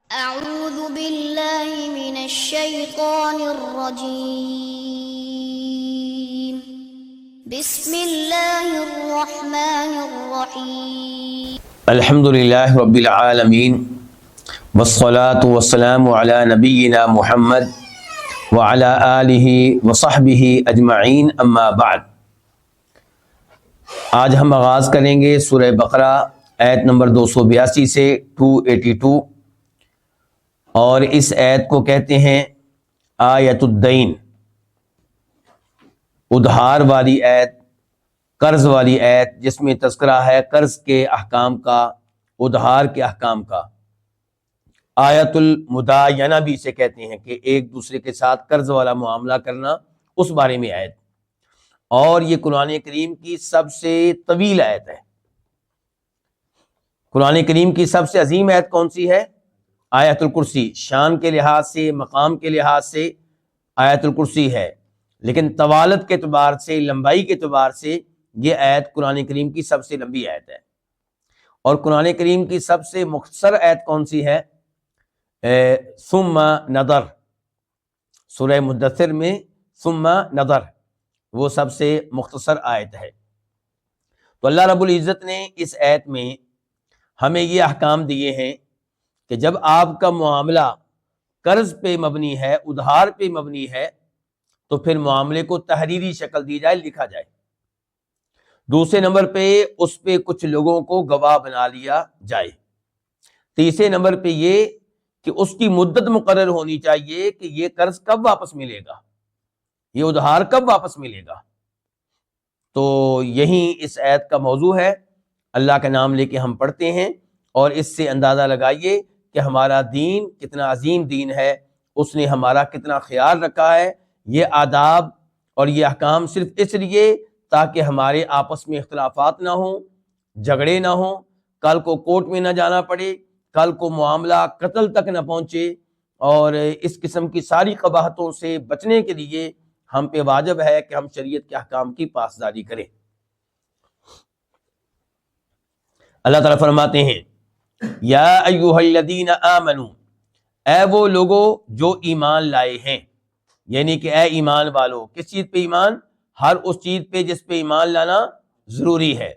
أعوذ بالله من الشيطان الرجيم بسم الله الرحمن الرحيم الحمد للہ رب العالمین والصلاة والسلام علی نبینا محمد وعلی آلہ وصحبہ اجمعین اما بعد۔ آج ہم آغاز کریں گے سورہ بقرہ آیت نمبر 282 سے 282، اور اس آیت کو کہتے ہیں آیت الدین، ادھار والی آیت، قرض والی آیت، جس میں تذکرہ ہے قرض کے احکام کا، ادھار کے احکام کا۔ آیت المداینہ بھی اسے کہتے ہیں کہ ایک دوسرے کے ساتھ قرض والا معاملہ کرنا، اس بارے میں آیت، اور یہ قرآن کریم کی سب سے طویل آیت ہے۔ قرآن کریم کی سب سے عظیم آیت کون سی ہے؟ آیت الکرسی۔ شان کے لحاظ سے، مقام کے لحاظ سے آیت الکرسی ہے، لیکن طوالت کے اعتبار سے، لمبائی کے اعتبار سے یہ آیت قرآن کریم کی سب سے لمبی آیت ہے۔ اور قرآن کریم کی سب سے مختصر آیت کون سی ہے؟ ثم نظر، سورہ مدثر میں ثم نظر، وہ سب سے مختصر آیت ہے۔ تو اللہ رب العزت نے اس آیت میں ہمیں یہ احکام دیے ہیں کہ جب آپ کا معاملہ قرض پہ مبنی ہے، ادھار پہ مبنی ہے، تو پھر معاملے کو تحریری شکل دی جائے، لکھا جائے۔ دوسرے نمبر پہ اس پہ کچھ لوگوں کو گواہ بنا لیا جائے۔ تیسرے نمبر پہ یہ کہ اس کی مدت مقرر ہونی چاہیے کہ یہ قرض کب واپس ملے گا، یہ ادھار کب واپس ملے گا۔ تو یہی اس آیت کا موضوع ہے۔ اللہ کا نام لے کے ہم پڑھتے ہیں، اور اس سے اندازہ لگائیے کہ ہمارا دین کتنا عظیم دین ہے، اس نے ہمارا کتنا خیال رکھا ہے۔ یہ آداب اور یہ احکام صرف اس لیے تاکہ ہمارے آپس میں اختلافات نہ ہوں، جھگڑے نہ ہوں، کل کو کورٹ میں نہ جانا پڑے، کل کو معاملہ قتل تک نہ پہنچے، اور اس قسم کی ساری قباحتوں سے بچنے کے لیے ہم پہ واجب ہے کہ ہم شریعت کے احکام کی پاسداری کریں۔ اللہ تعالیٰ فرماتے ہیں یا ایھا الذین آمنوا، اے وہ لوگوں جو ایمان لائے ہیں، یعنی کہ اے ایمان والو، کس چیز پہ ایمان؟ ہر اس چیز پہ جس پہ ایمان لانا ضروری ہے۔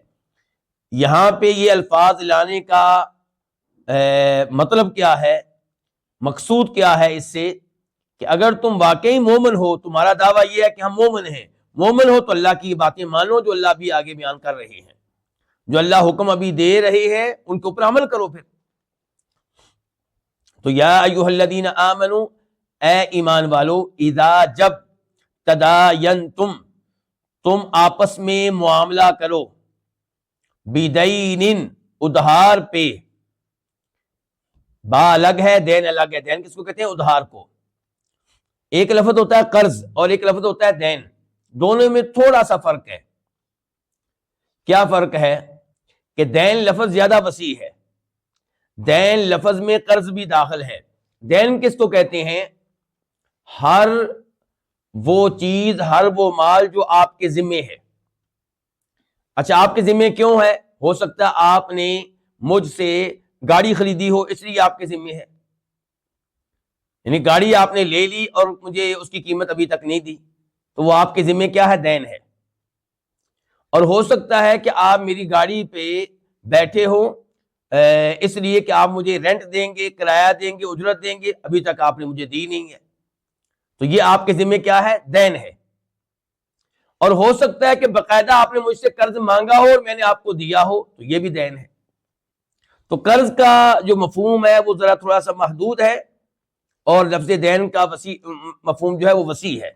یہاں پہ یہ الفاظ لانے کا مطلب کیا ہے، مقصود کیا ہے اس سے؟ کہ اگر تم واقعی مومن ہو، تمہارا دعویٰ یہ ہے کہ ہم مومن ہیں، مومن ہو تو اللہ کی باتیں مانو جو اللہ بھی آگے بیان کر رہے ہیں، جو اللہ حکم ابھی دے رہے ہیں ان کے اوپر عمل کرو۔ پھر تو یا ایھا الذین آمنوا، اے ایمان والو، اذا جب تداینتم، تم آپس میں معاملہ کرو، بدین، ادھار پہ، با الگ ہے، دین الگ ہے۔ دین کس کو کہتے ہیں؟ ادھار کو۔ ایک لفظ ہوتا ہے قرض اور ایک لفظ ہوتا ہے دین، دونوں میں تھوڑا سا فرق ہے۔ کیا فرق ہے؟ کہ دین لفظ زیادہ وسیع ہے، دین لفظ میں قرض بھی داخل ہے۔ دین کس کو کہتے ہیں؟ ہر وہ چیز، ہر وہ مال جو آپ کے ذمے ہے۔ اچھا، آپ کے ذمے کیوں ہے؟ ہو سکتا ہے آپ نے مجھ سے گاڑی خریدی ہو، اس لیے آپ کے ذمے ہے، یعنی گاڑی آپ نے لے لی اور مجھے اس کی قیمت ابھی تک نہیں دی، تو وہ آپ کے ذمے کیا ہے؟ دین ہے۔ اور ہو سکتا ہے کہ آپ میری گاڑی پہ بیٹھے ہو اس لیے کہ آپ مجھے رینٹ دیں گے، کرایہ دیں گے، اجرت دیں گے، ابھی تک آپ نے مجھے دی نہیں ہے، تو یہ آپ کے ذمے کیا ہے؟ دین ہے۔ اور ہو سکتا ہے کہ باقاعدہ آپ نے مجھ سے قرض مانگا ہو اور میں نے آپ کو دیا ہو، تو یہ بھی دین ہے۔ تو قرض کا جو مفہوم ہے وہ ذرا تھوڑا سا محدود ہے، اور لفظ دین کا وسیع مفہوم جو ہے وہ وسیع ہے۔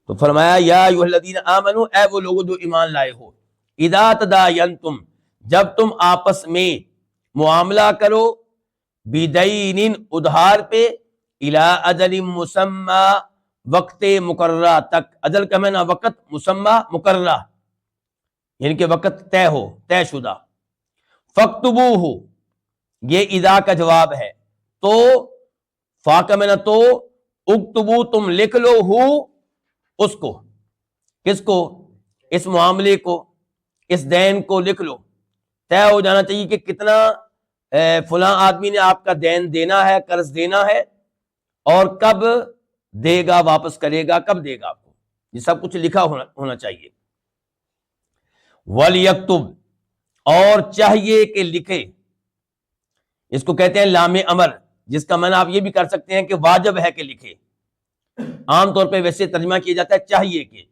تو فرمایا یا ایھا الذین آمنوا، اے وہ لوگ جو ایمان لائے ہو، اذا تداینتم، جب تم آپس میں معاملہ کرو، بدین، ادھار پہ، الی اجل مسمی، وقت مقررہ تک۔ اجل کا معنی وقت، مسمی مقررہ، یعنی کہ وقت طے ہو، طے شدہ۔ فاکتبوہ، یہ اذا کا جواب ہے، تو فا کا معنی تو، اکتبو، تم لکھ لو، ہو، اس کو، کس کو؟ اس معاملے کو، اس دین کو لکھ لو۔ طے ہو جانا چاہیے کہ کتنا فلاں آدمی نے آپ کا دین دینا ہے، قرض دینا ہے، اور کب دے گا، واپس کرے گا، کب دے گا آپ کو، یہ سب کچھ لکھا ہونا چاہیے۔ وَلْيَكْتُبْ، اور چاہیے کہ لکھے، اس کو کہتے ہیں لام امر، جس کا معنی آپ یہ بھی کر سکتے ہیں کہ واجب ہے کہ لکھے۔ عام طور پہ ویسے ترجمہ کیا جاتا ہے چاہیے کہ،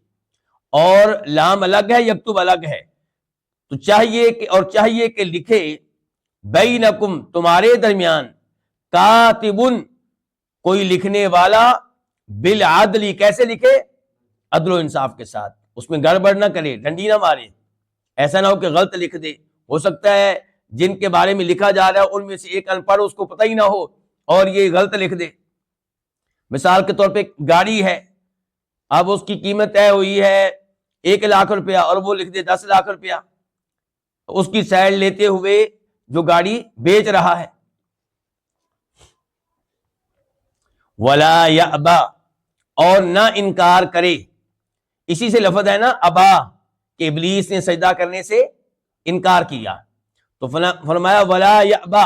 اور لام الگ ہے، یکتب الگ ہے، تو چاہیے کہ، اور چاہیے کہ لکھے، بینکم، تمہارے درمیان، کاتبن، کوئی لکھنے والا، بالعدل، کیسے لکھے؟ عدل و انصاف کے ساتھ، اس میں گڑبڑ نہ کرے، ڈنڈی نہ مارے، ایسا نہ ہو کہ غلط لکھ دے۔ ہو سکتا ہے جن کے بارے میں لکھا جا رہا ہے ان میں سے ایک ان پڑھ، اس کو پتہ ہی نہ ہو اور یہ غلط لکھ دے۔ مثال کے طور پہ گاڑی ہے، اب اس کی قیمت طے ہوئی ہے 1,00,000 روپیہ، اور وہ لکھ دے 10,00,000 روپیہ، اس کی سائڈ لیتے ہوئے جو گاڑی بیچ رہا ہے۔ ولا یأبا، اور نہ انکار کرے، اسی سے لفظ ہے نا ابا، کہ ابلیس نے سجدہ کرنے سے انکار کیا، تو فرمایا ولا یأبا،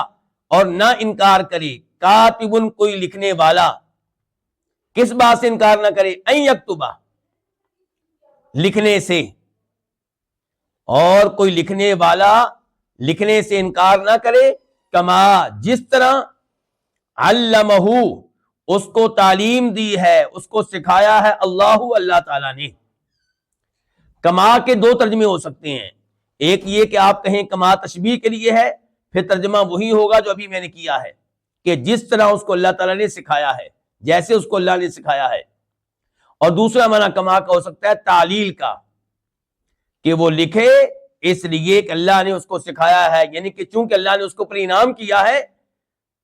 اور نہ انکار کرے، کاتبن، کوئی لکھنے والا، کس بات سے انکار نہ کرے؟ ان یکتبا، لکھنے سے، اور کوئی لکھنے والا لکھنے سے انکار نہ کرے، کما، جس طرح، علمہ، اس کو تعلیم دی ہے، اس کو سکھایا ہے، اللہ تعالیٰ نے۔ کما کے دو ترجمے ہو سکتے ہیں، ایک یہ کہ آپ کہیں کما تشبیہ کے لیے ہے، پھر ترجمہ وہی ہوگا جو ابھی میں نے کیا ہے، کہ جس طرح اس کو اللہ تعالیٰ نے سکھایا ہے، جیسے اس کو اللہ نے سکھایا ہے۔ اور دوسرا معنی کما کا ہو سکتا ہے تعلیل کا، کہ وہ لکھے اس لیے کہ اللہ نے اس کو سکھایا ہے، یعنی کہ چونکہ اللہ نے اس کو پر انعام کیا ہے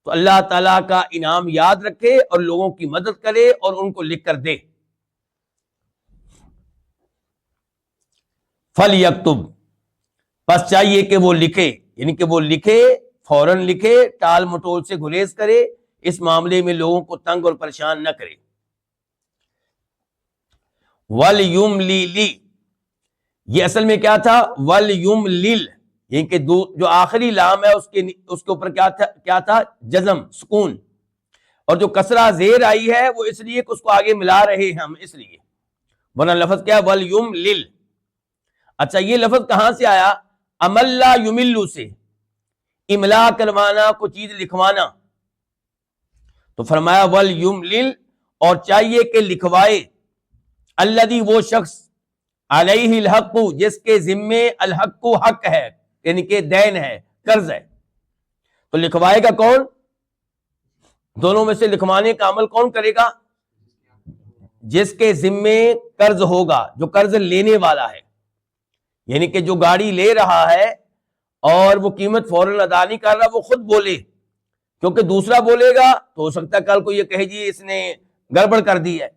تو اللہ تعالیٰ کا انعام یاد رکھے اور لوگوں کی مدد کرے اور ان کو لکھ کر دے۔ فَلْيَكْتُبْ، پس چاہیے کہ وہ لکھے، یعنی کہ وہ لکھے، فوراً لکھے، ٹال مٹول سے گریز کرے، اس معاملے میں لوگوں کو تنگ اور پریشان نہ کرے۔ وَلْيُمْلِلِ، یہ اصل میں کیا تھا؟ وَلْيُمْلِلْ، یعنی کہ جو آخری لام ہے اس کے اوپر کیا تھا؟ جزم، سکون، اور جو کسرہ زیر آئی ہے وہ اس لیے کہ اس کو آگے ملا رہے ہیں ہم، اس لیے، ورنہ لفظ کیا ہے؟ وَلْيُمْلِلْ۔ اچھا یہ لفظ کہاں سے آیا؟ املا یملو سے، املا کروانا، کوئی چیز لکھوانا، تو فرمایا وَلْيُمْلِلْ، اور چاہیے کہ لکھوائے، الذی، وہ شخص، علیہ الحق، جس کے ذمے الحق، حق ہے، یعنی کہ دین ہے، قرض ہے، تو لکھوائے گا کون؟ دونوں میں سے لکھوانے کا عمل کون کرے گا؟ جس کے ذمے قرض ہوگا، جو قرض لینے والا ہے، یعنی کہ جو گاڑی لے رہا ہے اور وہ قیمت فوراً ادا نہیں کر رہا، وہ خود بولے، کیونکہ دوسرا بولے گا تو ہو سکتا ہے کل کو یہ کہے جی اس نے گڑبڑ کر دی ہے،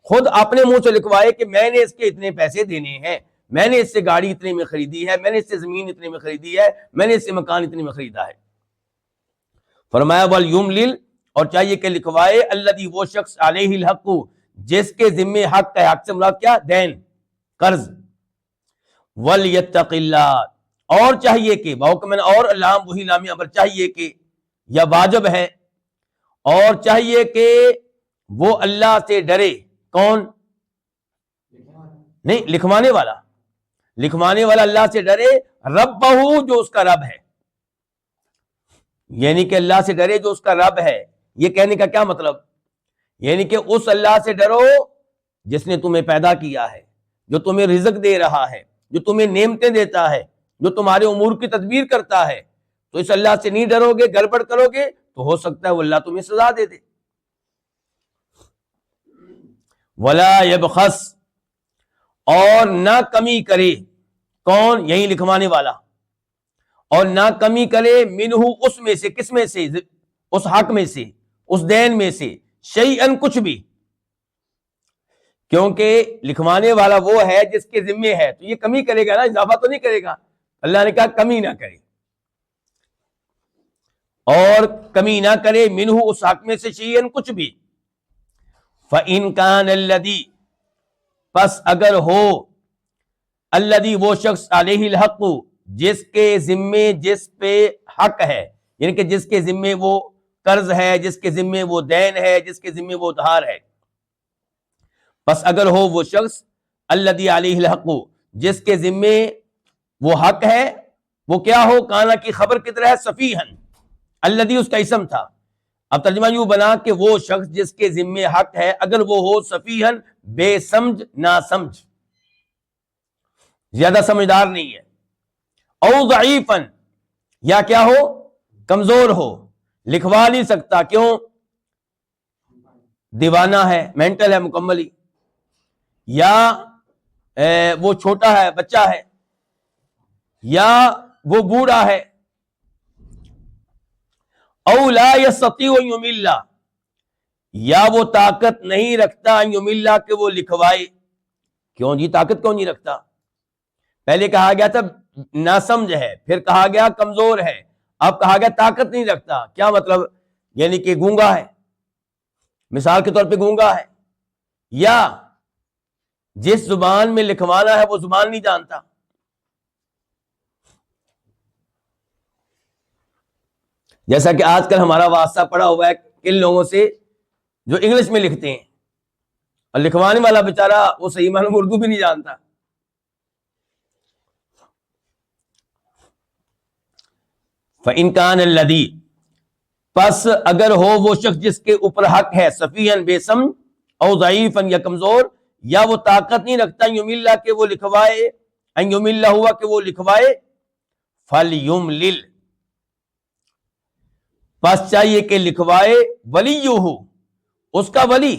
خود اپنے منہ سے لکھوائے کہ میں نے اس کے اتنے پیسے دینے ہیں، میں نے اس سے گاڑی اتنے میں خریدی ہے، میں نے اس سے زمین اتنے میں خریدی ہے، میں نے اس سے مکان اتنے میں خریدا ہے۔ فرمایا وَلْيُمْلِلْ، اور چاہیے کہ لکھوائے، الذی، وہ شخص، علیہ الحق، جس کے ذمے حق ہے، حق سے مراد کیا؟ دین، قرض۔ وَلْيَتَّقِ اللَّهَ، اور چاہیے کہ، بحکم اور، لام وہی لام امر، چاہیے کہ، یا واجب ہے، اور چاہیے کہ وہ اللہ سے ڈرے، کون؟ نہیں، لکھوانے والا، لکھوانے والا اللہ سے ڈرے، ربہ، جو اس کا رب ہے، یعنی کہ اللہ سے ڈرے جو اس کا رب ہے۔ یہ کہنے کا کیا مطلب؟ یعنی کہ اس اللہ سے ڈرو جس نے تمہیں پیدا کیا ہے، جو تمہیں رزق دے رہا ہے، جو تمہیں نعمتیں دیتا ہے، جو تمہارے امور کی تدبیر کرتا ہے، تو اس اللہ سے نہیں ڈرو گے، گڑبڑ کرو گے تو ہو سکتا ہے وہ اللہ تمہیں سزا دے دے۔ ولا یبخس، اور نہ کمی کرے، کون؟ یہی لکھوانے والا، اور نہ کمی کرے، منہ، اس میں سے، کس میں سے؟ اس حق میں سے، اس دین میں سے، شیئن، کچھ بھی، کیونکہ لکھوانے والا وہ ہے جس کے ذمے ہے، تو یہ کمی کرے گا نا، اضافہ تو نہیں کرے گا، اللہ نے کہا کمی نہ کرے، اور کمی نہ کرے، منہ، اس حق میں سے، شیئن، کچھ بھی۔ فَإِن كَانَ الَّذِي، پس اگر ہو، الذی، وہ شخص، علیہ الحق، جس کے ذمے، جس پہ حق ہے، یعنی کہ جس کے ذمے وہ قرض ہے، جس کے ذمے وہ دین ہے، جس کے ذمے وہ ادھار ہے. پس اگر ہو وہ شخص الذی علیہ الحق، جس کے ذمے وہ حق ہے، وہ کیا ہو؟ کانا کی خبر کی طرح ہے، سفیہن، الذی اس کا اسم تھا. اب ترجمہ یوں بنا کہ وہ شخص جس کے ذمے حق ہے اگر وہ ہو سفیہن، بے سمجھ، نا سمجھ، زیادہ سمجھدار نہیں ہے، او ضعیفن، یا کیا ہو؟ کمزور ہو، لکھوا نہیں سکتا، کیوں؟ دیوانہ ہے، مینٹل ہے مکملی، یا وہ چھوٹا ہے، بچہ ہے، یا وہ بوڑھا ہے. او لا یستطیع ان یمل، یا وہ طاقت نہیں رکھتا ان یمل کہ وہ لکھوائے. کیوں جی طاقت کیوں نہیں رکھتا؟ پہلے کہا گیا تھا ناسمجھ ہے، پھر کہا گیا کمزور ہے، اب کہا گیا طاقت نہیں رکھتا. کیا مطلب؟ یعنی کہ گونگا ہے، مثال کے طور پہ گونگا ہے، یا جس زبان میں لکھوانا ہے وہ زبان نہیں جانتا. جیسا کہ آج کل ہمارا واسطہ پڑا ہوا ہے کن لوگوں سے جو انگلش میں لکھتے ہیں، اور لکھوانے والا بیچارہ وہ صحیح معنی میں اردو بھی نہیں جانتا. فَإِنْ كَانَ الَّذِي، پس اگر ہو وہ شخص جس کے اوپر حق ہے، سفیہن، بے سمجھ، او ضعیفن، یا کمزور، یا وہ طاقت نہیں رکھتا یمل کہ وہ لکھوائے، ان یمل ہوا کہ وہ لکھوائے، فَلْيُمْلِلْ، پس چاہیے کہ لکھوائے، ولیہ، اس کا ولی،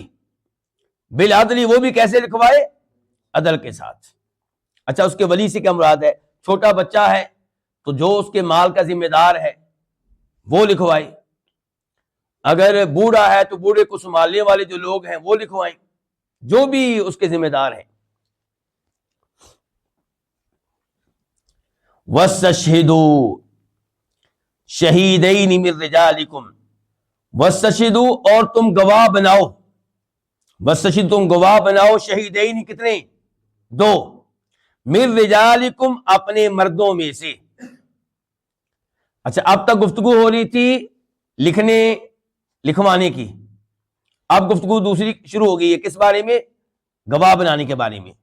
بالعدل، وہ بھی کیسے لکھوائے؟ عدل کے ساتھ. اچھا اس کے ولی سے کیا مراد ہے؟ چھوٹا بچہ ہے تو جو اس کے مال کا ذمہ دار ہے وہ لکھوائے، اگر بوڑھا ہے تو بوڑھے کو سنبھالنے والے جو لوگ ہیں وہ لکھوائیں، جو بھی اس کے ذمہ دار ہیں. وَاسْتَشْهِدُوا شَهِيدَيْنِ مِن رِجَالِكُمْ، وَاسْتَشْهِدُوا، اور تم گواہ بناؤ، وَاسْتَشْهِدُوا، تم گواہ بناؤ، شہیدین، کتنے؟ دو، من رجالکم، اپنے مردوں میں سے. اچھا اب تک گفتگو ہو رہی تھی لکھوانے کی، اب گفتگو دوسری شروع ہو گئی ہے، کس بارے میں؟ گواہ بنانے کے بارے میں.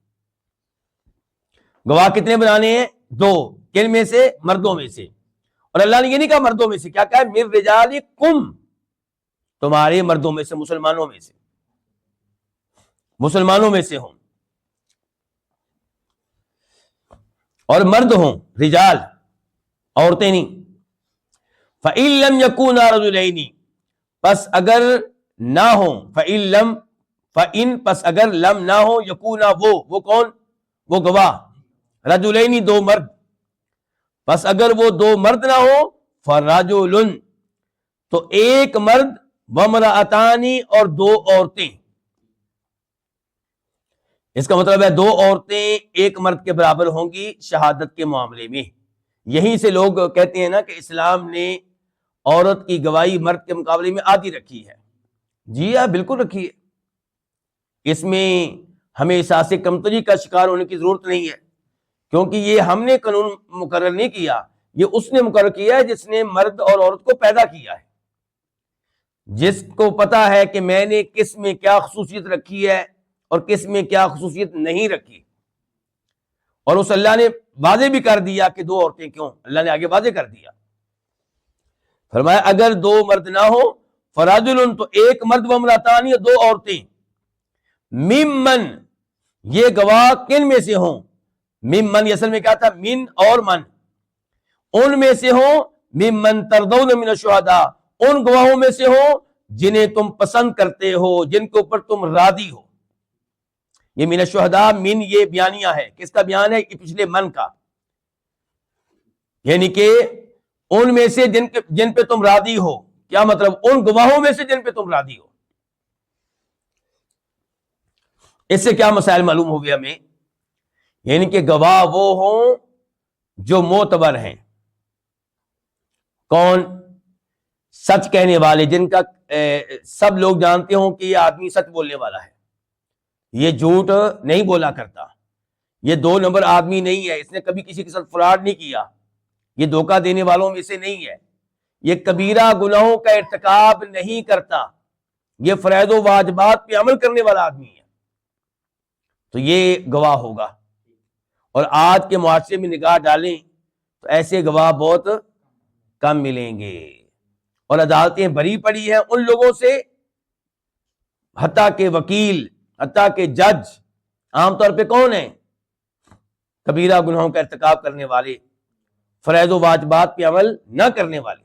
گواہ کتنے بنانے ہیں؟ دو، کن میں سے؟ مردوں میں سے. اور اللہ نے یہ نہیں کہا مردوں میں سے، کیا کہا ہے؟ من رجالکم، تمہارے مردوں میں سے، مسلمانوں میں سے، مسلمانوں میں سے ہوں، اور مرد ہوں، رجال، عورتیں نہیں. فَإِن لَمْ يَكُونَا رَجُلَيْنِ، پس اگر نہ ہوں، فَإِن، پس اگر لم نہ ہوں، یکونا، وہ کون؟ وہ گواہ، رجلین، دو مرد، پس اگر وہ دو مرد نہ ہو، فَرَجُلٌ، تو ایک مرد، وَامْرَأَتَانِ، اور دو عورتیں. اس کا مطلب ہے دو عورتیں ایک مرد کے برابر ہوں گی شہادت کے معاملے میں. یہیں سے لوگ کہتے ہیں نا کہ اسلام نے عورت کی گواہی مرد کے مقابلے میں آدھی رکھی ہے. جی ہاں بالکل رکھی ہے، اس میں ہمیں احساس کمتری کا شکار ہونے کی ضرورت نہیں ہے، کیونکہ یہ ہم نے قانون مقرر نہیں کیا، یہ اس نے مقرر کیا ہے جس نے مرد اور عورت کو پیدا کیا ہے، جس کو پتا ہے کہ میں نے کس میں کیا خصوصیت رکھی ہے اور کس میں کیا خصوصیت نہیں رکھی. اور اس اللہ نے واضح بھی کر دیا کہ دو عورتیں کیوں، اللہ نے آگے واضح کر دیا، فرمایا اگر دو مرد نہ ہو، فراجل، تو ایک مرد، وامرأتان، یا دو عورتیں، ممن، یہ گواہ کن میں سے ہوں؟ ممن، اصل میں کیا تھا؟ من اور من، ان میں سے ہوں، ممن ترضون من الشہداء، ان گواہوں میں سے ہوں جنہیں تم پسند کرتے ہو، جن کے اوپر تم راضی ہو. یہ من الشہداء، من یہ بیانیہ ہے، کس کا بیان ہے؟ پچھلے من کا، یعنی کہ ان میں سے جن پہ تم راضی ہو. کیا مطلب؟ ان گواہوں میں سے جن پہ تم راضی ہو. اس سے کیا مسائل معلوم ہو گیا ہمیں؟ یعنی کہ گواہ وہ ہوں جو معتبر ہیں. کون؟ سچ کہنے والے، جن کا سب لوگ جانتے ہوں کہ یہ آدمی سچ بولنے والا ہے، یہ جھوٹ نہیں بولا کرتا، یہ دو نمبر آدمی نہیں ہے، اس نے کبھی کسی کے ساتھ فراڈ نہیں کیا، یہ دھوکہ دینے والوں میں سے نہیں ہے، یہ کبیرہ گناہوں کا ارتکاب نہیں کرتا، یہ فرائض و واجبات پہ عمل کرنے والا آدمی ہے، تو یہ گواہ ہوگا۔ اور آج کے معاشرے میں نگاہ ڈالیں تو ایسے گواہ بہت کم ملیں گے، اور عدالتیں بری پڑی ہیں ان لوگوں سے، حتیٰ کہ وکیل، حتیٰ کہ جج عام طور پہ کون ہیں؟ کبیرہ گناہوں کا ارتکاب کرنے والے، فرائض و واجبات پہ عمل نہ کرنے والے۔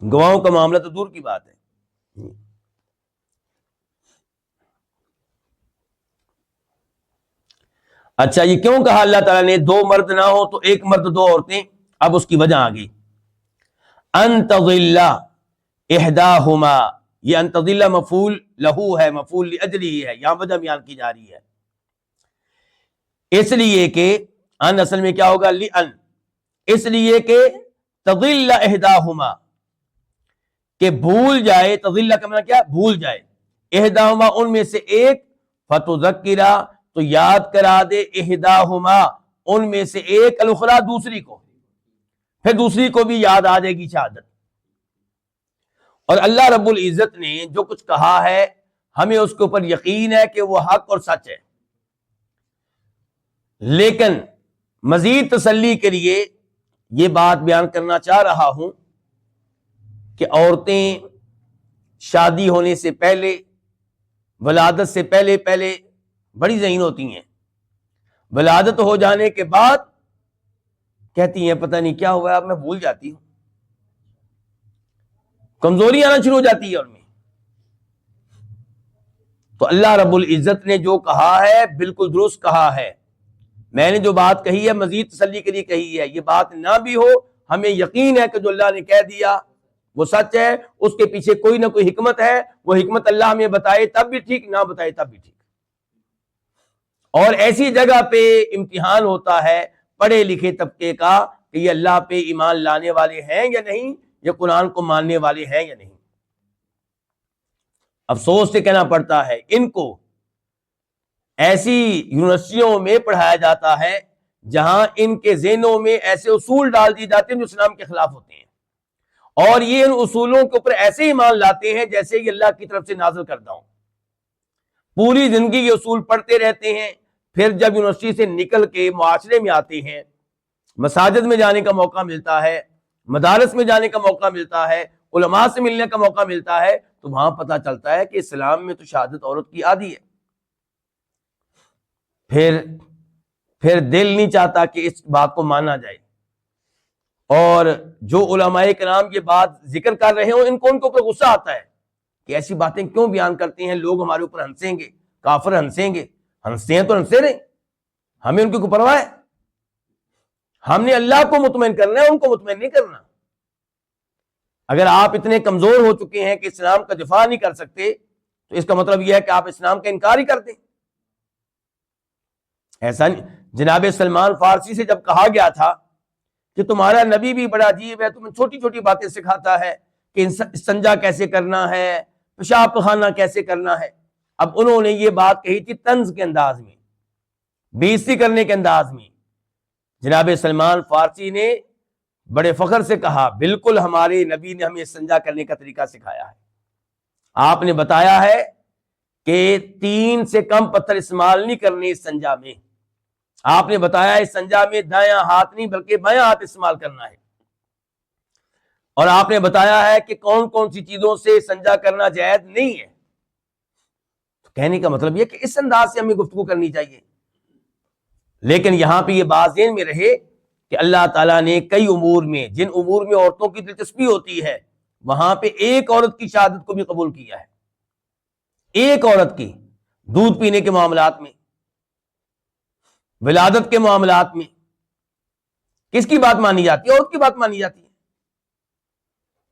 گواہوں کا معاملہ تو دور کی بات ہے۔ اچھا، یہ کیوں کہا اللہ تعالیٰ نے 2 مرد نہ ہو تو 1 مرد 2 عورتیں؟ اب اس کی وجہ آ گئی، ان تضل احداہما، یہ ان تضل مفعول لہو ہے، مفعول لاجلہ ہے، یہاں وجہ بیان کی جا رہی ہے، اس لیے کہ ان اصل میں کیا ہوگا؟ لأن، اس لیے کہ تضل احداہما، کہ بھول جائے، تضل کا معنی کیا؟ بھول جائے، احداہما ان میں سے ایک، فتذکرہ تو یاد کرا دے، احداہما ان میں سے ایک، الاخری دوسری کو، پھر دوسری کو بھی یاد آ جائے گی شہادت۔ اور اللہ رب العزت نے جو کچھ کہا ہے ہمیں اس کے اوپر یقین ہے کہ وہ حق اور سچ ہے، لیکن مزید تسلی کے لیے یہ بات بیان کرنا چاہ رہا ہوں کہ عورتیں شادی ہونے سے پہلے، ولادت سے پہلے بڑی ذہین ہوتی ہیں، ولادت ہو جانے کے بعد کہتی ہیں پتہ نہیں کیا ہوا ہے، اب میں بھول جاتی ہوں، کمزوری آنا شروع ہو جاتی ہے ان میں۔ تو اللہ رب العزت نے جو کہا ہے بالکل درست کہا ہے، میں نے جو بات کہی ہے مزید تسلی کے لیے کہی ہے، یہ بات نہ بھی ہو ہمیں یقین ہے کہ جو اللہ نے کہہ دیا وہ سچ ہے، اس کے پیچھے کوئی نہ کوئی حکمت ہے، وہ حکمت اللہ ہمیں بتائے تب بھی ٹھیک، نہ بتائے تب بھی ٹھیک۔ اور ایسی جگہ پہ امتحان ہوتا ہے پڑھے لکھے طبقے کا کہ یہ اللہ پہ ایمان لانے والے ہیں یا نہیں، یہ قرآن کو ماننے والے ہیں یا نہیں۔ افسوس سے کہنا پڑتا ہے ان کو ایسی یونیورسٹیوں میں پڑھایا جاتا ہے جہاں ان کے ذہنوں میں ایسے اصول ڈال دیے جاتے ہیں جو اسلام کے خلاف ہوتے ہیں، اور یہ ان اصولوں کے اوپر ایسے ایمان لاتے ہیں جیسے یہ اللہ کی طرف سے نازل کردہ ہوں، پوری زندگی یہ اصول پڑھتے رہتے ہیں، پھر جب یونیورسٹی سے نکل کے معاشرے میں آتے ہیں، مساجد میں جانے کا موقع ملتا ہے، مدارس میں جانے کا موقع ملتا ہے، علماء سے ملنے کا موقع ملتا ہے، تو وہاں پتہ چلتا ہے کہ اسلام میں تو شہادت عورت کی عادی ہے۔ پھر دل نہیں چاہتا کہ اس بات کو مانا جائے، اور جو علماء کرام یہ بات ذکر کر رہے ہوں ان کے اوپر غصہ آتا ہے کہ ایسی باتیں کیوں بیان کرتے ہیں، لوگ ہمارے اوپر ہنسیں گے، کافر ہنسیں گے، ہنستے ہیں تو ہنستے رہیں، ہمیں ان کی کوئی پرواہ ہے؟ ہم نے اللہ کو مطمئن کرنا ہے، ان کو مطمئن نہیں کرنا۔ اگر آپ اتنے کمزور ہو چکے ہیں کہ اسلام کا دفاع نہیں کر سکتے تو اس کا مطلب یہ ہے کہ آپ اسلام کا انکار ہی کر دیں۔ ایسا نہیں، جناب سلمان فارسی سے جب کہا گیا تھا کہ تمہارا نبی بھی بڑا عجیب ہے، تمہیں چھوٹی چھوٹی باتیں سکھاتا ہے کہ استنجا کیسے کرنا ہے، پیشاب پخانہ کیسے کرنا ہے، اب انہوں نے یہ بات کہی تھی طنز کے انداز میں، بےعزتی کرنے کے انداز میں۔ جناب سلمان فارسی نے بڑے فخر سے کہا بالکل ہمارے نبی نے ہمیں استنجا کرنے کا طریقہ سکھایا ہے، آپ نے بتایا ہے کہ 3 سے کم پتھر استعمال نہیں کرنے استنجا میں، آپ نے بتایا استنجا میں دایاں ہاتھ نہیں بلکہ بایاں ہاتھ استعمال کرنا ہے، اور آپ نے بتایا ہے کہ کون کون سی چیزوں سے استنجا کرنا جائز نہیں ہے۔ تو کہنے کا مطلب یہ کہ اس انداز سے ہمیں گفتگو کرنی چاہیے، لیکن یہاں پہ یہ بات ذہن میں رہے کہ اللہ تعالیٰ نے کئی امور میں، جن امور میں عورتوں کی دلچسپی ہوتی ہے، وہاں پہ ایک عورت کی شہادت کو بھی قبول کیا ہے، ایک عورت کی، دودھ پینے کے معاملات میں، ولادت کے معاملات میں کس کی بات مانی جاتی ہے؟ عورت کی بات مانی جاتی ہے،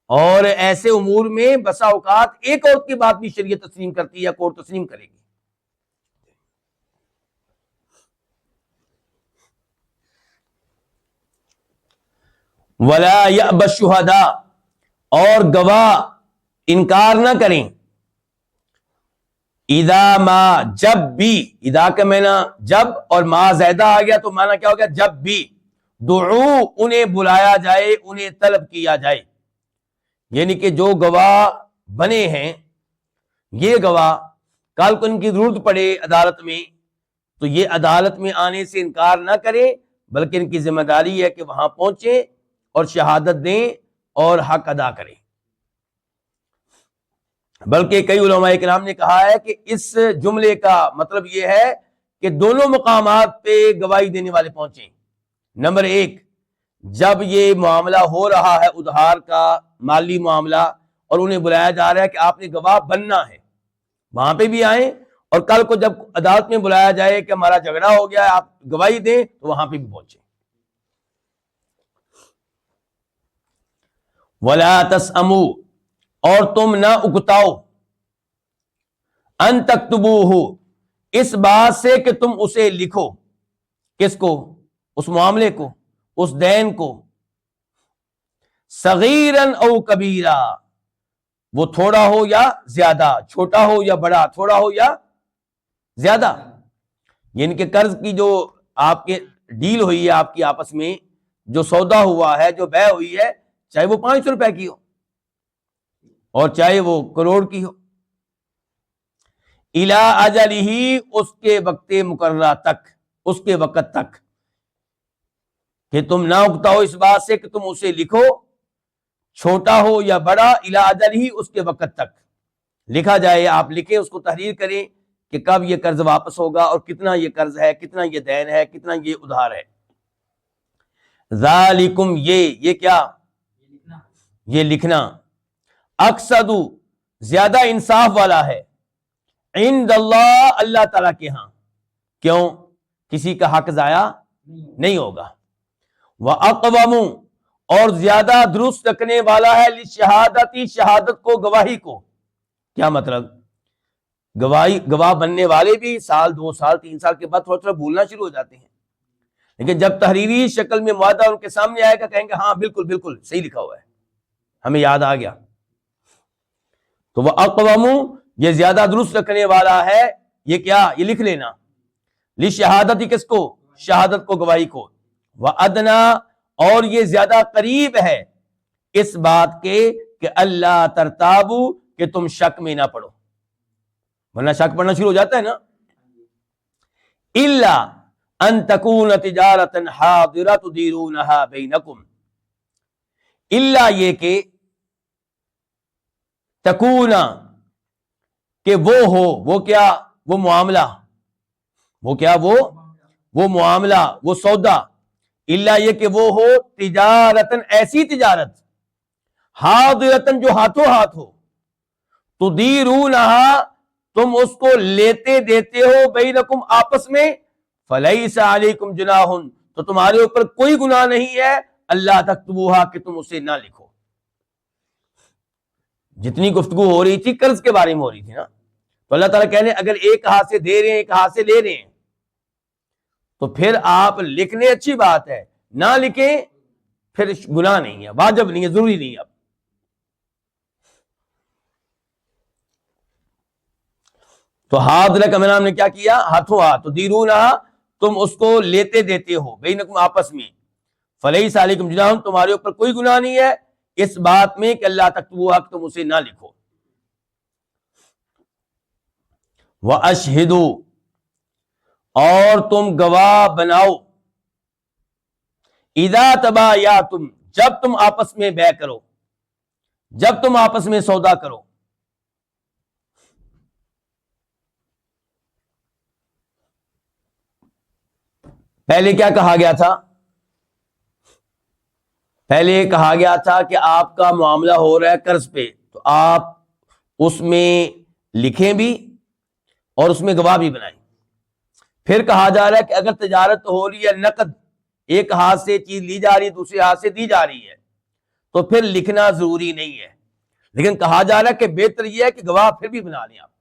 اور ایسے امور میں بسا اوقات ایک عورت کی بات بھی شریعت تسلیم کرتی ہے، کورٹ تسلیم کرے گی۔ وَلَا يَأْبَ الشُّهَدَاءُ، اور گواہ انکار نہ کریں، اذا ما جب بھی، اذا کا معنی جب اور ما زائدہ آ گیا تو معنی کیا ہو گیا؟ جب بھی، دعو انہیں بلایا جائے، انہیں طلب کیا جائے، یعنی کہ جو گواہ بنے ہیں یہ گواہ کل کو ان کی ضرورت پڑے عدالت میں تو یہ عدالت میں آنے سے انکار نہ کرے، بلکہ ان کی ذمہ داری ہے کہ وہاں پہنچے اور شہادت دیں اور حق ادا کریں۔ بلکہ کئی علماء کرام نے کہا ہے کہ اس جملے کا مطلب یہ ہے کہ دونوں مقامات پہ گواہی دینے والے پہنچیں۔ نمبر ایک، جب یہ معاملہ ہو رہا ہے ادھار کا مالی معاملہ اور انہیں بلایا جا رہا ہے کہ آپ نے گواہ بننا ہے، وہاں پہ بھی آئیں، اور کل کو جب عدالت میں بلایا جائے کہ ہمارا جھگڑا ہو گیا ہے آپ گواہی دیں تو وہاں پہ بھی پہنچیں۔ وَلَا تَسْأَمُوا، اور تم نہ اکتاؤ، ان تکتبوہ، اس بات سے کہ تم اسے لکھو۔ کس کو؟ اس معاملے کو، اس دین کو۔ صغیراً او کبیرا، وہ تھوڑا ہو یا زیادہ، چھوٹا ہو یا بڑا، تھوڑا ہو یا زیادہ، یعنی کہ قرض کی جو آپ کے ڈیل ہوئی ہے آپ کی آپس میں، جو سودا ہوا ہے، جو بے ہوئی ہے، چاہے وہ 500 روپے کی ہو اور چاہے وہ کروڑ کی ہو، الی اجلہ، اس کے وقت مقررہ تک، اس کے وقت تک، کہ تم نہ اکتاؤ اس بات سے کہ تم اسے لکھو، چھوٹا ہو یا بڑا، الی اجلہ، اس کے وقت تک لکھا جائے، آپ لکھیں، اس کو تحریر کریں کہ کب یہ قرض واپس ہوگا اور کتنا یہ قرض ہے، کتنا یہ دین ہے، کتنا یہ ادھار ہے۔ ذالکم، یہ کیا؟ یہ لکھنا، اقصد، زیادہ انصاف والا ہے، عند اللہ، اللہ تعالیٰ کے ہاں۔ کیوں؟ کسی کا حق ضائع نہیں ہوگا۔ وَأَقْوَمُ، اور زیادہ درست رکھنے والا ہے، لِلشَّهَادَةِ، شہادت کو، گواہی کو۔ کیا مطلب؟ گواہ بننے والے بھی سال 2 سال 3 سال کے بعد تھوڑا بھولنا شروع ہو جاتے ہیں، لیکن جب تحریری شکل میں معاہدہ ان کے سامنے آئے گا کہیں گے ہاں بالکل بالکل صحیح لکھا ہوا ہے، ہمیں یاد آ گیا۔ تو وہ اقوام، یہ زیادہ درست رکھنے والا ہے، یہ کیا؟ یہ لکھ لینا، لشہادت، کس کو؟ شہادت کو، گواہی کو۔ وَأَدْنَا، اور یہ زیادہ قریب ہے اس بات کے کہ اللہ ترتابو، کہ تم شک میں نہ پڑو، ورنہ شک پڑنا شروع ہو جاتا ہے نا۔ الا ان تکون تجارۃ حاضرہ تدیرونہا بینکم، الا یہ کہ تکون، کہ وہ ہو، وہ کیا؟ وہ معاملہ، وہ کیا؟ وہ معاملہ، وہ سودا، الا یہ کہ وہ ہو تجارتن، ایسی تجارت، حاضرتن، جو ہاتھوں ہاتھ ہو، تدیرونہا، تم اس کو لیتے دیتے ہو، بینکم، آپس میں، فلیس علیکم جناح، تو تمہارے اوپر کوئی گناہ نہیں ہے، اللہ تکتبوہا، کہ تم اسے نہ لکھو۔ جتنی گفتگو ہو رہی تھی قرض کے بارے میں ہو رہی تھی نا، تو اللہ تعالیٰ کہنے اگر ایک ہاتھ سے دے رہے ہیں ایک ہاتھ سے لے رہے ہیں تو پھر آپ لکھنے اچھی بات ہے، نہ لکھیں پھر گناہ نہیں ہے، واجب نہیں ہے، ضروری نہیں ہے۔ اب تو حاضرہ کا نام نے کیا کیا؟ ہاتھوں ہاتھ، تو دیرونہا، تم اس کو لیتے دیتے ہو، بینکم، آپس میں، فلیس علیکم جناح، تمہارے اوپر کوئی گناہ نہیں ہے اس بات میں کہ اللہ تکتبوہا، تم اسے نہ لکھو۔ وَأَشْهِدُوا، اور تم گواہ بناؤ، اذا تبایعتم، جب تم آپس میں بیع کرو، جب تم آپس میں سودا کرو۔ پہلے کیا کہا گیا تھا؟ پہلے کہا گیا تھا کہ آپ کا معاملہ ہو رہا ہے قرض پہ، تو آپ اس میں لکھیں بھی اور اس میں گواہ بھی بنائیں۔ پھر کہا جا رہا ہے کہ اگر تجارت ہو رہی ہے نقد، ایک ہاتھ سے چیز لی جا رہی ہے دوسرے ہاتھ سے دی جا رہی ہے، تو پھر لکھنا ضروری نہیں ہے، لیکن کہا جا رہا ہے کہ بہتر یہ ہے کہ گواہ پھر بھی بنا لیں آپ۔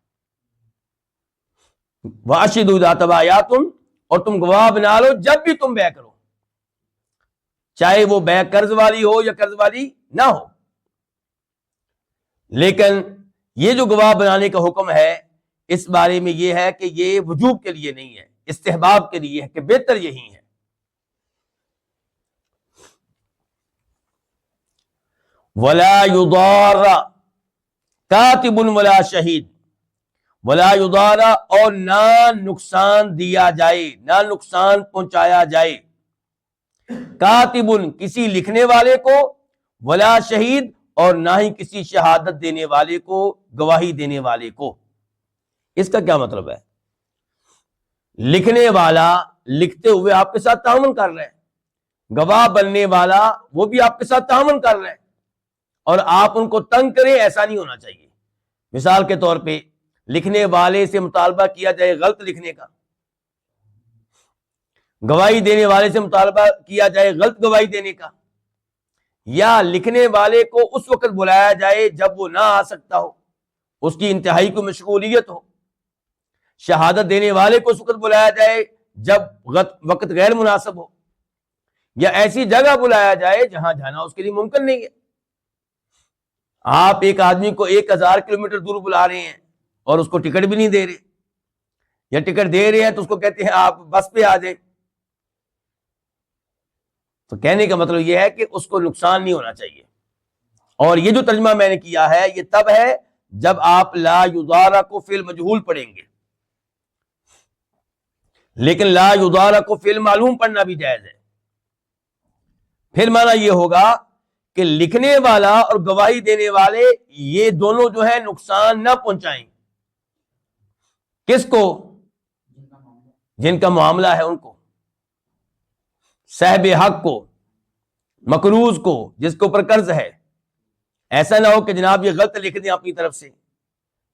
وَأَشْهِدُوا اذا تبایعتم، اور تم گواہ بنا لو جب بھی تم بیع کرو، چاہے وہ بیع قرض والی ہو یا قرض والی نہ ہو۔ لیکن یہ جو گواہ بنانے کا حکم ہے اس بارے میں یہ ہے کہ یہ وجوب کے لیے نہیں ہے، استحباب کے لیے ہے، کہ بہتر یہی ہے۔ ولا یضار کاتب ولا شہید، ولا یضار اور نہ نقصان دیا جائے، نہ نقصان پہنچایا جائے، کاتب کسی لکھنے والے کو، ولا شہید اور نہ ہی کسی شہادت دینے والے کو، گواہی دینے والے کو۔ اس کا کیا مطلب ہے؟ لکھنے والا لکھتے ہوئے آپ کے ساتھ تعاون کر رہے ہیں، گواہ بننے والا وہ بھی آپ کے ساتھ تعاون کر رہے ہیں، اور آپ ان کو تنگ کریں، ایسا نہیں ہونا چاہیے۔ مثال کے طور پہ لکھنے والے سے مطالبہ کیا جائے غلط لکھنے کا، گواہی دینے والے سے مطالبہ کیا جائے غلط گواہی دینے کا، یا لکھنے والے کو اس وقت بلایا جائے جب وہ نہ آ سکتا ہو، اس کی انتہائی کو مشغولیت ہو، شہادت دینے والے کو اس وقت بلایا جائے جب وقت غیر مناسب ہو، یا ایسی جگہ بلایا جائے جہاں جانا اس کے لیے ممکن نہیں ہے۔ آپ ایک آدمی کو 1000 کلومیٹر دور بلا رہے ہیں اور اس کو ٹکٹ بھی نہیں دے رہے، یا ٹکٹ دے رہے ہیں تو اس کو کہتے ہیں آپ بس پہ آ جائیں۔ تو کہنے کا مطلب یہ ہے کہ اس کو نقصان نہیں ہونا چاہیے۔ اور یہ جو ترجمہ میں نے کیا ہے یہ تب ہے جب آپ لا یضار کو فعل مجہول پڑھیں گے، لیکن لا یضار کو فعل معلوم پڑھنا بھی جائز ہے۔ پھر معنی یہ ہوگا کہ لکھنے والا اور گواہی دینے والے یہ دونوں جو ہے نقصان نہ پہنچائیں۔ کس کو؟ جن کا معاملہ ہے ان کو، صاحب حق کو، مقروض کو، جس کے اوپر قرض ہے۔ ایسا نہ ہو کہ جناب یہ غلط لکھ دیں اپنی طرف سے،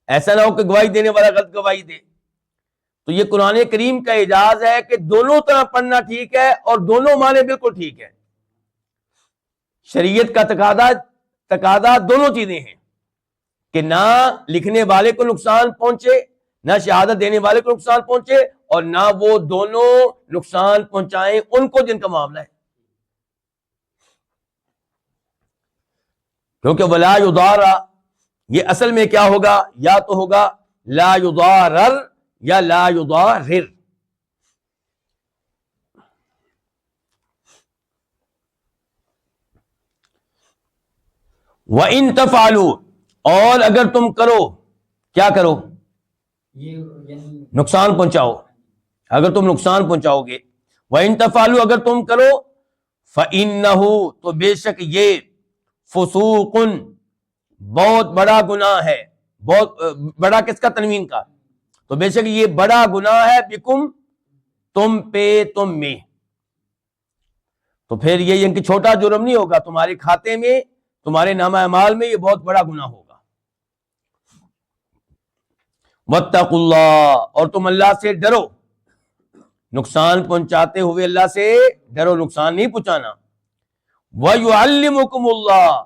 ایسا نہ ہو کہ گواہی دینے والا غلط گواہی دے۔ تو یہ قرآن کریم کا اعجاز ہے کہ دونوں طرح پڑھنا ٹھیک ہے اور دونوں معنی بالکل ٹھیک ہے۔ شریعت کا تقاضا دونوں چیزیں ہیں کہ نہ لکھنے والے کو نقصان پہنچے، نہ شہادت دینے والے کو نقصان پہنچے، اور نہ وہ دونوں نقصان پہنچائیں ان کو جن کا معاملہ ہے۔ کیونکہ ولا یضار یہ اصل میں کیا ہوگا؟ یا تو ہوگا لا یضارر یا لا یضارر۔ وَإِن تَفْعَلُوا اور اگر تم کرو، کیا کرو؟ نقصان پہنچاؤ، اگر تم نقصان پہنچاؤ گے۔ وَإِن تَفْعَلُوا اگر تم کرو، فَإِنَّهُ تو بے شک یہ، فسوق بہت بڑا گناہ ہے۔ بہت بڑا کس کا؟ تنوین کا۔ تو بے شک یہ بڑا گناہ ہے، بکم تم پہ، تم میں۔ تو پھر یہ کہ چھوٹا جرم نہیں ہوگا، تمہارے کھاتے میں، تمہارے نامہ اعمال میں یہ بہت بڑا گناہ ہوگا۔ واتقوا اللہ اور تم اللہ سے ڈرو، نقصان پہنچاتے ہوئے اللہ سے ڈرو، نقصان نہیں پہنچانا۔ وَيُعَلِّمُكُمُ اللَّهُ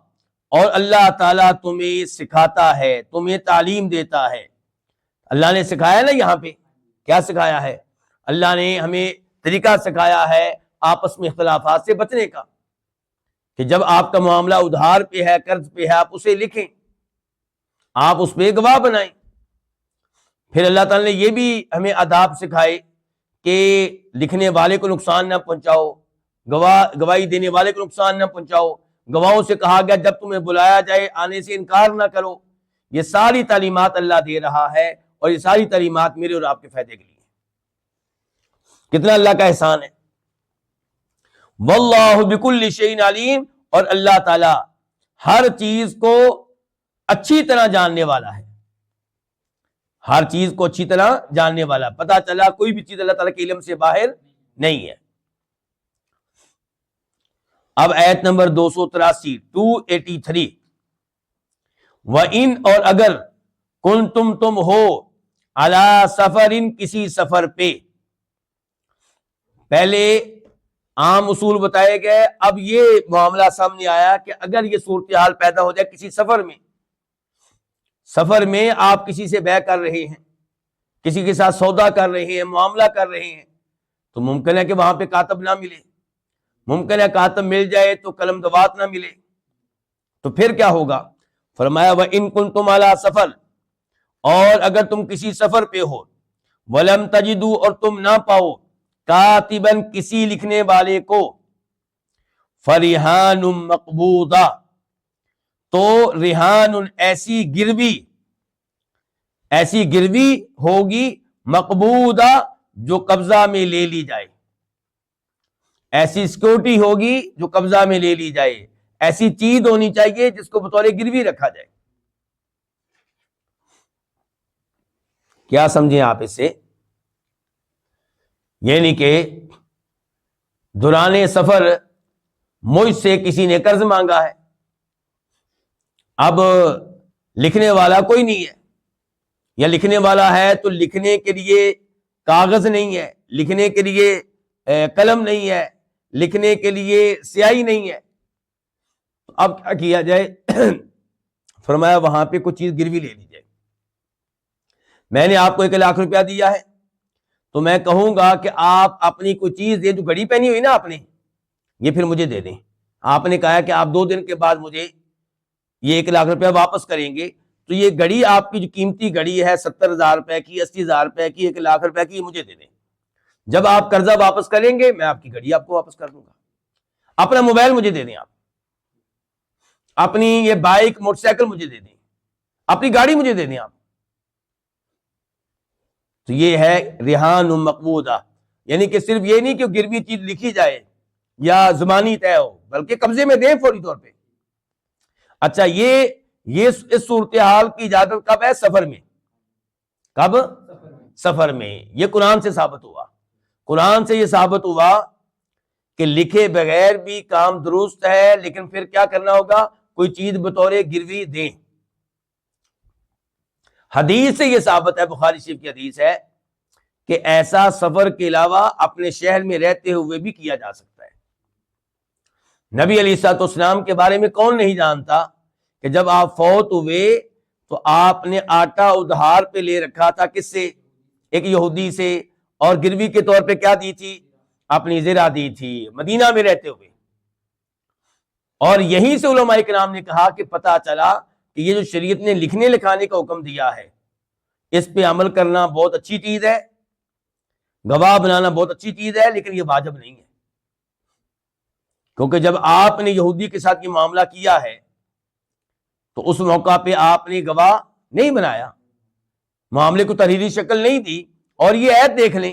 اور اللہ تعالیٰ تمہیں سکھاتا ہے، تمہیں تعلیم دیتا ہے۔ اللہ نے سکھایا نا، یہاں پہ کیا سکھایا ہے؟ اللہ نے ہمیں طریقہ سکھایا ہے آپس میں اختلافات سے بچنے کا، کہ جب آپ کا معاملہ ادھار پہ ہے، قرض پہ ہے، آپ اسے لکھیں، آپ اس پہ گواہ بنائیں۔ پھر اللہ تعالیٰ نے یہ بھی ہمیں آداب سکھائے کہ لکھنے والے کو نقصان نہ پہنچاؤ، گواہی دینے والے کو نقصان نہ پہنچاؤ۔ گواہوں سے کہا گیا جب تمہیں بلایا جائے آنے سے انکار نہ کرو۔ یہ ساری تعلیمات اللہ دے رہا ہے، اور یہ ساری تعلیمات میرے اور آپ کے فائدے کے لیے۔ کتنا اللہ کا احسان ہے۔ واللہ بکل شیء علیم اور اللہ تعالی ہر چیز کو اچھی طرح جاننے والا ہے، ہر چیز کو اچھی طرح جاننے والا۔ پتہ چلا کوئی بھی چیز اللہ تعالیٰ کے علم سے باہر نہیں ہے۔ اب آیت نمبر 283 283 وَإِن اور اگر کنتم تم ہو علی سفرن کسی سفر پہ۔ پہلے عام اصول بتائے گئے، اب یہ معاملہ سامنے آیا کہ اگر یہ صورتحال پیدا ہو جائے کسی سفر میں، سفر میں آپ کسی سے بیع کر رہے ہیں، کسی کے ساتھ سودا کر رہے ہیں، معاملہ کر رہے ہیں، تو ممکن ہے کہ وہاں پہ کاتب نہ ملے، ممکن ہے کاتب مل جائے تو قلم دوات نہ ملے، تو پھر کیا ہوگا؟ فرمایا وَإِن كُنتُمْ عَلَىٰ سفر اور اگر تم کسی سفر پہ ہو، وَلَمْ تَجِدُوا اور تم نہ پاؤ، کاتباً کسی لکھنے والے کو، فَرِحَانٌ مَقْبُوضَةٌ تو ریحان ایسی گروی ہوگی مقبوضہ جو قبضہ میں لے لی جائے، ایسی سیکورٹی ہوگی جو قبضہ میں لے لی جائے، ایسی چیز ہونی چاہیے جس کو بطور گروی رکھا جائے۔ کیا سمجھیں آپ اس سے؟ یعنی کہ دوران سفر مجھ سے کسی نے قرض مانگا ہے، اب لکھنے والا کوئی نہیں ہے، یا لکھنے والا ہے تو لکھنے کے لیے کاغذ نہیں ہے، لکھنے کے لیے قلم نہیں ہے، لکھنے کے لیے سیاہی نہیں ہے، اب کیا کیا جائے؟ فرمایا وہاں پہ کچھ چیز گروی لے لی جائے۔ میں نے آپ کو 1,00,000 روپیہ دیا ہے تو میں کہوں گا کہ آپ اپنی کوئی چیز دیں، جو گھڑی پہنی ہوئی نا آپ نے، یہ پھر مجھے دے دیں۔ آپ نے کہا کہ آپ 2 دن کے بعد مجھے یہ 1,00,000 روپیہ واپس کریں گے، تو یہ گھڑی آپ کی جو قیمتی گھڑی ہے 70,000 روپے کی، 80,000 روپے کی، 1,00,000 روپے کی، یہ مجھے دے دیں۔ جب آپ قرضہ واپس کریں گے میں آپ کی گھڑی آپ کو واپس کر دوں گا۔ اپنا موبائل مجھے دے دیں، آپ اپنی یہ بائک موٹر سائیکل مجھے دے دیں، اپنی گاڑی مجھے دے دیں آپ۔ تو یہ ہے ریحان مقبوضہ، یعنی کہ صرف یہ نہیں کہ گروی چیز لکھی جائے یا زبانی طے ہو، بلکہ قبضے میں دیں فوری طور پہ۔ اچھا، یہ اس صورتحال کی اجازت کب ہے؟ سفر میں۔ کب؟ سفر میں۔ یہ قرآن سے ثابت ہوا، قرآن سے یہ ثابت ہوا کہ لکھے بغیر بھی کام درست ہے، لیکن پھر کیا کرنا ہوگا؟ کوئی چیز بطور گروی دیں۔ حدیث سے یہ ثابت ہے، بخاری شریف کی حدیث ہے کہ ایسا سفر کے علاوہ اپنے شہر میں رہتے ہوئے بھی کیا جا سکتا ہے۔ نبی علیہ الصلوۃ والسلام کے بارے میں کون نہیں جانتا کہ جب آپ فوت ہوئے تو آپ نے آٹا ادھار پہ لے رکھا تھا، کس سے؟ ایک یہودی سے، اور گروی کے طور پہ کیا دی تھی؟ اپنی زرع دی تھی، مدینہ میں رہتے ہوئے۔ اور یہیں سے علماء کرام نے کہا کہ پتہ چلا کہ یہ جو شریعت نے لکھنے لکھانے کا حکم دیا ہے، اس پہ عمل کرنا بہت اچھی چیز ہے، گواہ بنانا بہت اچھی چیز ہے، لیکن یہ واجب نہیں ہے، کیونکہ جب آپ نے یہودی کے ساتھ یہ معاملہ کیا ہے تو اس موقع پہ آپ نے گواہ نہیں بنایا، معاملے کو تحریری شکل نہیں دی۔ اور یہ عید دیکھ لیں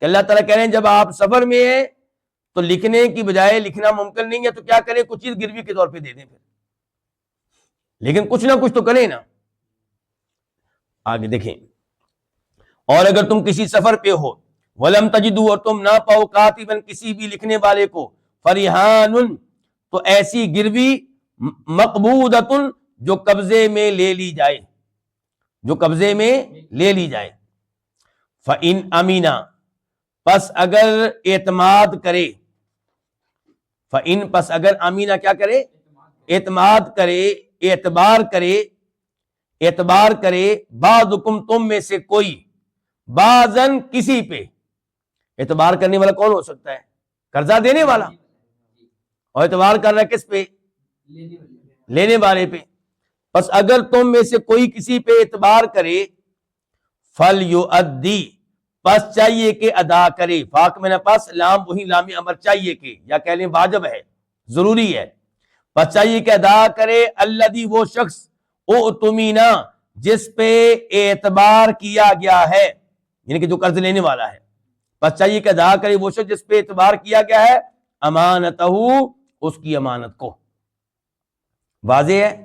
کہ اللہ تعالیٰ کہہ رہے ہیں جب آپ سفر میں ہیں تو لکھنے کی بجائے، لکھنا ممکن نہیں ہے تو کیا کریں؟ کچھ چیز گروی کے طور پہ دے دیں پھر، لیکن کچھ نہ کچھ تو کریں نا۔ آگے دیکھیں، اور اگر تم کسی سفر پہ ہو، وَلَمْ تَجِدُوا، اور تم نہ پاؤ، کاتباً کسی بھی لکھنے والے کو، فَرِحَانٌ، تو ایسی گروی، مقبوضۃ، جو قبضے میں لے لی جائے، جو قبضے میں لے لی جائے۔ فَإِنْ أَمِنَ، پس اگر اعتماد کرے، فَإِنْ، پس اگر امینہ کیا کرے؟ اعتماد کرے، اعتبار کرے، بعضکم، تم میں سے کوئی، بعضاً، کسی پہ۔ اعتبار کرنے والا کون ہو سکتا ہے؟ قرضہ دینے والا، اور اعتبار کر رہا ہے کس پہ؟ لینے والے پہ۔ پس اگر تم میں سے کوئی کسی پہ اعتبار کرے، فَلْيُؤَدِّ، پس چاہیے کہ ادا کرے۔ فاق میں نہ پس، لام وہی لام امر، چاہیے کہ، یا کہہ لیں واجب ہے، ضروری ہے، پس چاہیے کہ ادا کرے، الذی، وہ شخص، اؤتمن، جس پہ اعتبار کیا گیا ہے، یعنی کہ جو قرض لینے والا ہے، پس چاہیے کہ ادا کرے وہ شخص جس پہ اعتبار کیا گیا ہے، امانتہ، اس کی امانت کو۔ واضح ہے؟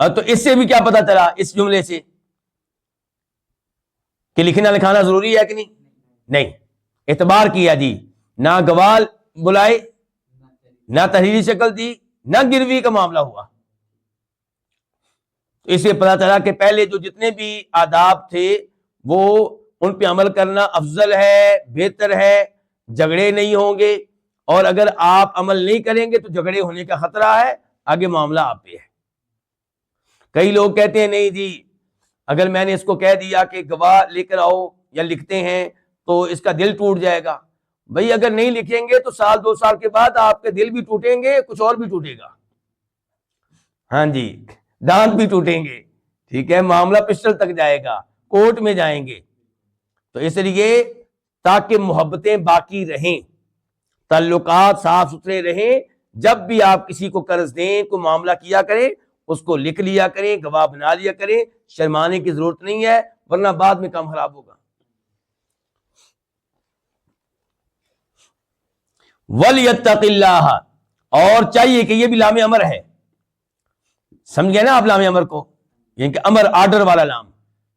تو اس سے بھی کیا پتا چلا اس جملے سے کہ لکھنا لکھانا ضروری ہے کہ نہیں؟ اعتبار کیا جی، نہ گواہ بلائے، نہ تحریری شکل دی، نہ گروی کا معاملہ ہوا۔ تو اس سے پتا چلا کہ پہلے جو جتنے بھی آداب تھے وہ ان پہ عمل کرنا افضل ہے، بہتر ہے، جھگڑے نہیں ہوں گے، اور اگر آپ عمل نہیں کریں گے تو جھگڑے ہونے کا خطرہ ہے، آگے معاملہ آپ پہ ہے۔ کئی لوگ کہتے ہیں نہیں جی، اگر میں نے اس کو کہہ دیا کہ گواہ لے کر آؤ یا لکھتے ہیں تو اس کا دل ٹوٹ جائے گا۔ بھئی اگر نہیں لکھیں گے تو 1-2 سال کے بعد آپ کے دل بھی ٹوٹیں گے، کچھ اور بھی ٹوٹے گا، ہاں جی، دانت بھی ٹوٹیں گے، ٹھیک ہے، معاملہ پسٹل تک جائے گا، کورٹ میں جائیں گے۔ تو اس لیے تاکہ محبتیں باقی رہیں، تعلقات صاف ستھرے رہیں، جب بھی آپ کسی کو قرض دیں، کوئی معاملہ کیا کریں، اس کو لکھ لیا کریں، گواہ بنا لیا کریں، شرمانے کی ضرورت نہیں ہے، ورنہ بعد میں کام خراب ہوگا۔ وَلْيَتَّقِ اللَّهَ، اور چاہیے کہ یہ بھی لام امر ہے، سمجھ گئے نا آپ لام امر کو، یعنی کہ امر آرڈر والا لام،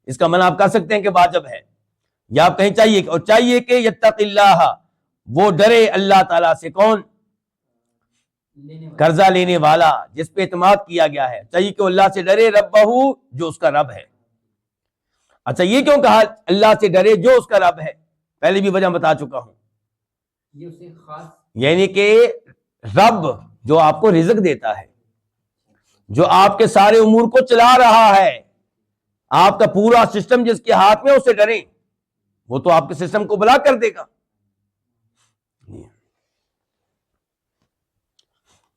اس کا معنی آپ کہہ سکتے ہیں کہ واجب ہے، یا آپ کہیں چاہیے، اور چاہیے کہ یتق اللہ، وہ ڈرے اللہ تعالیٰ سے، کون؟ قرضہ لینے والا، جس پہ اعتماد کیا گیا ہے، چاہیے کہ وہ اللہ سے ڈرے، ربہ، جو اس کا رب ہے۔ اچھا یہ کیوں کہا اللہ سے ڈرے جو اس کا رب ہے؟ پہلے بھی وجہ بتا چکا ہوں، یعنی کہ رب جو آپ کو رزق دیتا ہے، جو آپ کے سارے امور کو چلا رہا ہے، آپ کا پورا سسٹم جس کے ہاتھ میں، اسے ڈریں، وہ تو آپ کے سسٹم کو بلاک کر دے گا۔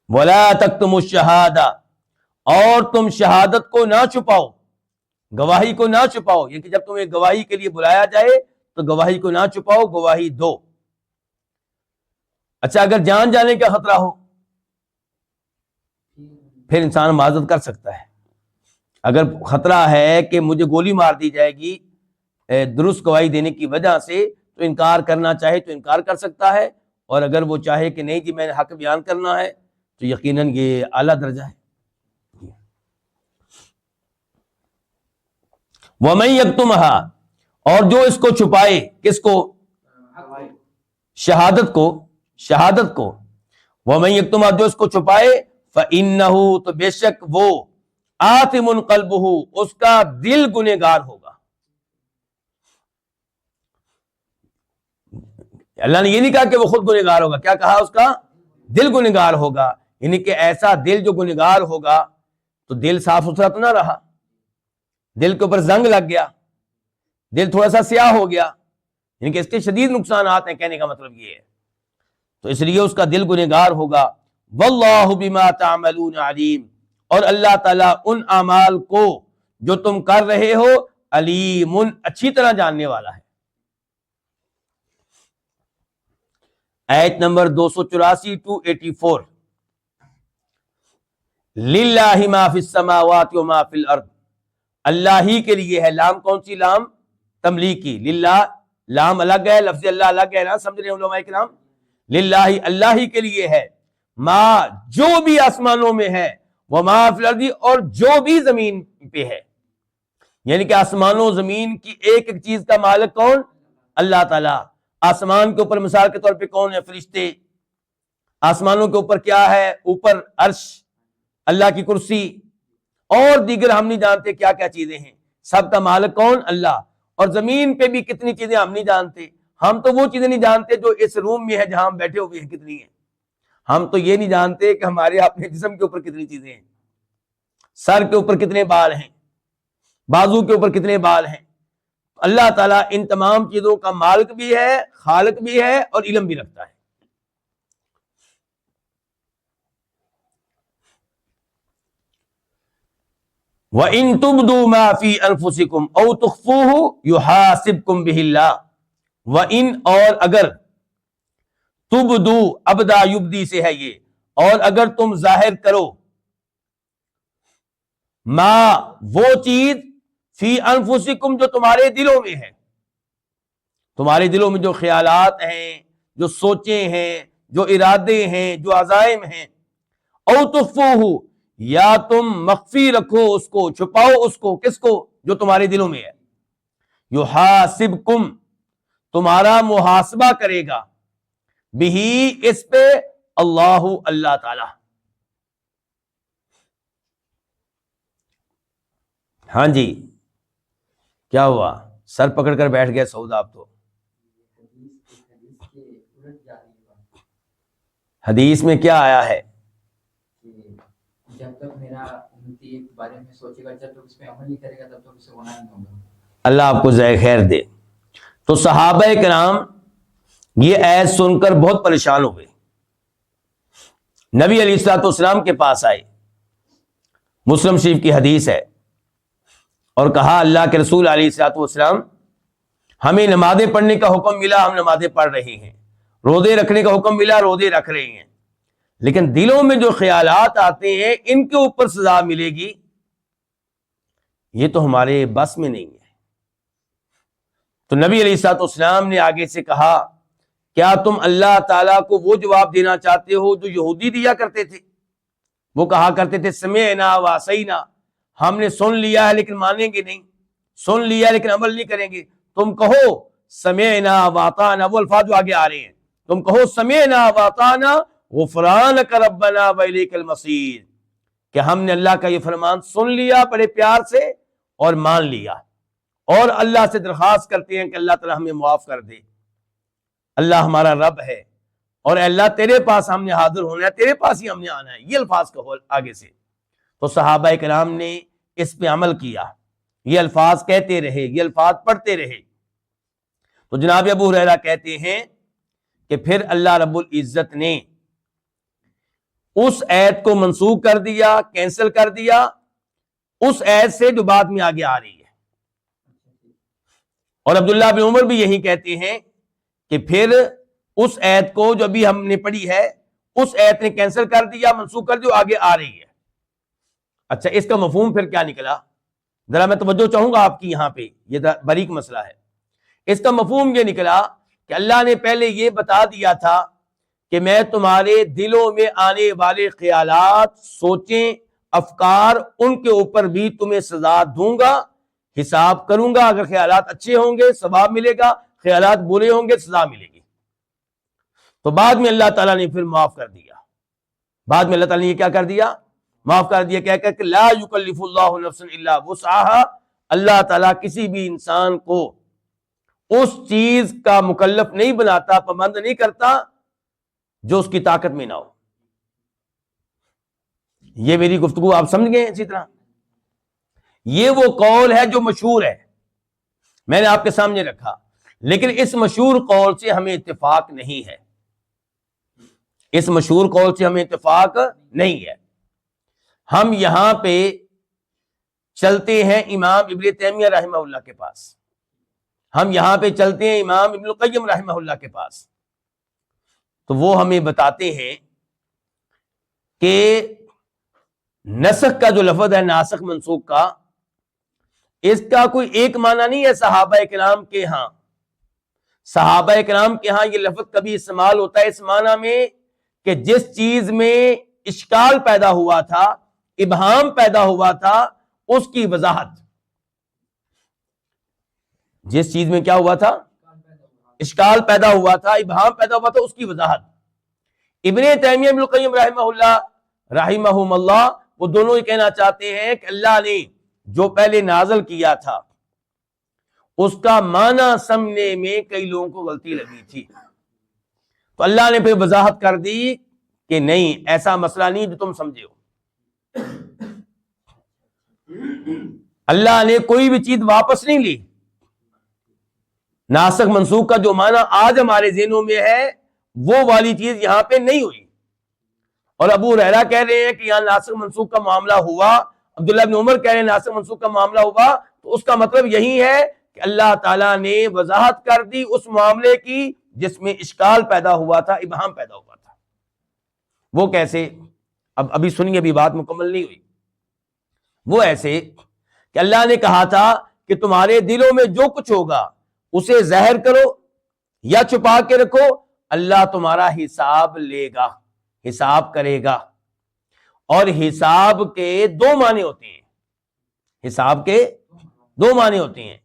وَلَا تَكْتُمُوا الشَّهَادَةَ، اور تم شہادت کو نہ چھپاؤ، گواہی کو نہ چھپاؤ، یہ کہ جب تمہیں گواہی کے لیے بلایا جائے تو گواہی کو نہ چھپاؤ، گواہی دو۔ اچھا اگر جان جانے کا خطرہ ہو پھر انسان معذرت کر سکتا ہے۔ اگر خطرہ ہے کہ مجھے گولی مار دی جائے گی درست گواہی دینے کی وجہ سے، تو انکار کرنا چاہے تو انکار کر سکتا ہے، اور اگر وہ چاہے کہ نہیں جی میں نے حق بیان کرنا ہے تو یقیناً یہ اعلیٰ درجہ ہے۔ وَمَن يَكْتُمْهَا، اور جو اس کو چھپائے، کس کو؟ شہادت کو، شہادت کو۔ وَمَن يَكْتُمْهَا، جو اس کو چھپائے، فَإِنَّهُ، تو بے شک وہ، آثم قلبہ، اس کا دل گنہگار ہوگا۔ اللہ نے یہ نہیں کہا کہ وہ خود گنہگار ہوگا، کیا کہا؟ اس کا دل گنہگار ہوگا، یعنی کہ ایسا دل جو گنہگار ہوگا، تو دل صاف ستھرا تو نہ رہا، دل کے اوپر زنگ لگ گیا، دل تھوڑا سا سیاہ ہو گیا، یعنی کہ اس کے شدید نقصانات ہیں، کہنے کا مطلب یہ ہے، تو اس لیے اس کا دل گنہگار ہوگا۔ واللہ بما تعملون علیم، اور اللہ تعالیٰ ان اعمال کو جو تم کر رہے ہو، علیم، اچھی طرح جاننے والا ہے۔ آیت نمبر 284 to 84، للہ ما فی السماوات و ما فی الارض، اللہ ہی کے لیے ہے، لام کون سی لام؟ تملیک کی، للہ لام الگ ہے، لفظ اللہ الگ ہے نا، سمجھ رہے ہیں علماء کرام؟ للہ، اللہ ہی کے لیے ہے، ما، جو بھی آسمانوں میں ہے، وما فی الارض، اور جو بھی زمین پہ ہے، یعنی کہ آسمانوں و زمین کی ایک ایک چیز کا مالک کون؟ اللہ تعالیٰ۔ آسمان کے اوپر مثال کے طور پہ کون ہے؟ فرشتے۔ آسمانوں کے اوپر کیا ہے؟ اوپر عرش، اللہ کی کرسی، اور دیگر ہم نہیں جانتے کیا کیا چیزیں ہیں، سب کا مالک کون؟ اللہ۔ اور زمین پہ بھی کتنی چیزیں ہم نہیں جانتے، ہم تو وہ چیزیں نہیں جانتے جو اس روم میں ہے جہاں ہم بیٹھے ہوئے ہیں، کتنی ہیں، ہم تو یہ نہیں جانتے کہ ہمارے اپنے جسم کے اوپر کتنی چیزیں ہیں، سر کے اوپر کتنے بال ہیں، بازو کے اوپر کتنے بال ہیں۔ اللہ تعالیٰ ان تمام چیزوں کا مالک بھی ہے، خالق بھی ہے، اور علم بھی رکھتا ہے۔ وَإِن تُبْدُوا مَا فِي أَنفُسِكُمْ أَوْ تُخْفُوهُ يُحَاسِبْكُمْ بِهِ اللَّهُ، وَإِن، اور اگر، تبدو، ابدا یبدی سے ہے یہ، اور اگر تم ظاہر کرو، ما، وہ چیز، فی انفسکم، جو تمہارے دلوں میں ہے، تمہارے دلوں میں جو خیالات ہیں، جو سوچیں ہیں، جو ارادے ہیں، جو عزائم ہیں، او تخفوہ، یا تم مخفی رکھو اس کو، چھپاؤ اس کو، کس کو؟ جو تمہارے دلوں میں ہے، یحاسبکم، تمہارا محاسبہ کرے گا، بہی، اس پہ، اللہ، اللہ تعالی۔ ہاں جی، کیا ہوا؟ سر پکڑ کر بیٹھ گئے سعود آپ تو۔ حدیث میں کیا آیا ہے؟ جب تک میرا امتی کے بارے میں سوچے گا، جب تک اس پہ عمل نہیں کرے گا، تب تک اسے گناہ نہیں ہوگا۔ اللہ آپ کو ذائقہ خیر دے۔ تو صحابہ کرام یہ آیت سن کر بہت پریشان ہوئے، نبی علیہ الصلوۃ والسلام کے پاس آئے، مسلم شریف کی حدیث ہے، اور کہا اللہ کے رسول علیہ الصلوۃ والسلام، ہمیں نمازیں پڑھنے کا حکم ملا، ہم نمازیں پڑھ رہے ہیں، روزے رکھنے کا حکم ملا، روزے رکھ رہے ہیں، لیکن دلوں میں جو خیالات آتے ہیں ان کے اوپر سزا ملے گی، یہ تو ہمارے بس میں نہیں ہے۔ تو نبی علیہ الصلوۃ والسلام نے آگے سے کہا، کیا تم اللہ تعالیٰ کو وہ جواب دینا چاہتے ہو جو یہودی دیا کرتے تھے؟ وہ کہا کرتے تھے سمعنا وعصینا، ہم نے سن لیا ہے لیکن مانیں گے نہیں، سن لیا ہے لیکن عمل نہیں کریں گے۔ تم کہو سمعنا واطعنا، وہ الفاظ جو آگے آ رہے ہیں، تم کہو سمعنا واطعنا غفرانک ربنا والیک المصیر، کہ ہم نے اللہ کا یہ فرمان سن لیا بڑے پیار سے اور مان لیا، اور اللہ سے درخواست کرتے ہیں کہ اللہ تعالی ہمیں معاف کر دے۔ اللہ ہمارا رب ہے، اور اے اللہ تیرے پاس ہم نے حاضر ہونا ہے، تیرے پاس ہی ہم نے آنا ہے، یہ الفاظ کہو آگے سے۔ تو صحابہ کرام نے اس پہ عمل کیا، یہ الفاظ کہتے رہے، یہ الفاظ پڑھتے رہے۔ تو جناب ابو ہریرہ کہتے ہیں کہ پھر اللہ رب العزت نے اس آیت کو منسوخ کر دیا، کینسل کر دیا، اس آیت سے جو بعد میں آگے آ رہی ہے۔ اور عبداللہ بن عمر بھی یہی کہتے ہیں کہ پھر اس آیت کو جو ابھی ہم نے پڑھی ہے، اس آیت نے کینسل کر دیا، منسوخ کر دیا، آگے آ رہی ہے۔ اچھا، اس کا مفہوم پھر کیا نکلا؟ ذرا میں توجہ چاہوں گا آپ کی یہاں پہ، یہ باریک مسئلہ ہے۔ اس کا مفہوم یہ نکلا کہ اللہ نے پہلے یہ بتا دیا تھا کہ میں تمہارے دلوں میں آنے والے خیالات، سوچیں، افکار، ان کے اوپر بھی تمہیں سزا دوں گا، حساب کروں گا۔ اگر خیالات اچھے ہوں گے ثواب ملے گا، خیالات برے ہوں گے سزا ملے گی۔ تو بعد میں اللہ تعالیٰ نے پھر معاف کر دیا، بعد میں اللہ تعالیٰ نے یہ کیا کر دیا؟ معاف کر دیا، کہہ کر کہ لا یکلف اللہ نفسا الا وسعها، اللہ تعالیٰ کسی بھی انسان کو اس چیز کا مکلف نہیں بناتا، پابند نہیں کرتا جو اس کی طاقت میں نہ ہو۔ یہ میری گفتگو آپ سمجھ گئے اسی طرح؟ یہ وہ قول ہے جو مشہور ہے، میں نے آپ کے سامنے رکھا، لیکن اس مشہور قول سے ہمیں اتفاق نہیں ہے، اس مشہور قول سے ہمیں اتفاق نہیں ہے۔ ہم یہاں پہ چلتے ہیں امام ابن تیمیہ رحمہ اللہ کے پاس، ہم یہاں پہ چلتے ہیں امام ابن القیم رحمہ اللہ کے پاس، تو وہ ہمیں بتاتے ہیں کہ نسخ کا جو لفظ ہے، ناسخ منسوخ کا، اس کا کوئی ایک معنی نہیں ہے صحابہ کرام کے ہاں۔ صحابہ کرام کے ہاں یہ لفظ کبھی استعمال ہوتا ہے اس معنی میں کہ جس چیز میں اشکال پیدا ہوا تھا، ابہام پیدا ہوا تھا، اس کی وضاحت۔ جس چیز میں کیا ہوا تھا؟ اشکال پیدا ہوا تھا، ابہام پیدا ہوا تھا، اس کی وضاحت۔ ابن تیمیہ ابن القیم رحمہم اللہ وہ دونوں یہ کہنا چاہتے ہیں کہ اللہ نے جو پہلے نازل کیا تھا اس کا معنی سمجھنے میں کئی لوگوں کو غلطی لگی تھی، تو اللہ نے پھر وضاحت کر دی کہ نہیں، ایسا مسئلہ نہیں جو تم سمجھے ہو۔ اللہ نے کوئی بھی چیز واپس نہیں لی، ناسخ منسوخ کا جو معنی آج ہمارے ذہنوں میں ہے وہ والی چیز یہاں پہ نہیں ہوئی۔ اور ابو ہریرہ کہہ رہے ہیں کہ یہاں ناسخ منسوخ کا معاملہ ہوا، عبداللہ بن عمر کہہ رہے ہیں ناسخ منسوخ کا معاملہ ہوا، تو اس کا مطلب یہی ہے کہ اللہ تعالیٰ نے وضاحت کر دی اس معاملے کی جس میں اشکال پیدا ہوا تھا، ابہام پیدا ہوا تھا۔ وہ کیسے؟ ابھی سنیے، ابھی بات مکمل نہیں ہوئی۔ وہ ایسے کہ اللہ نے کہا تھا کہ تمہارے دلوں میں جو کچھ ہوگا اسے ظاہر کرو یا چھپا کے رکھو، اللہ تمہارا حساب لے گا، حساب کرے گا۔ اور حساب کے دو معنی ہوتے ہیں، حساب کے دو معنی ہوتے ہیں۔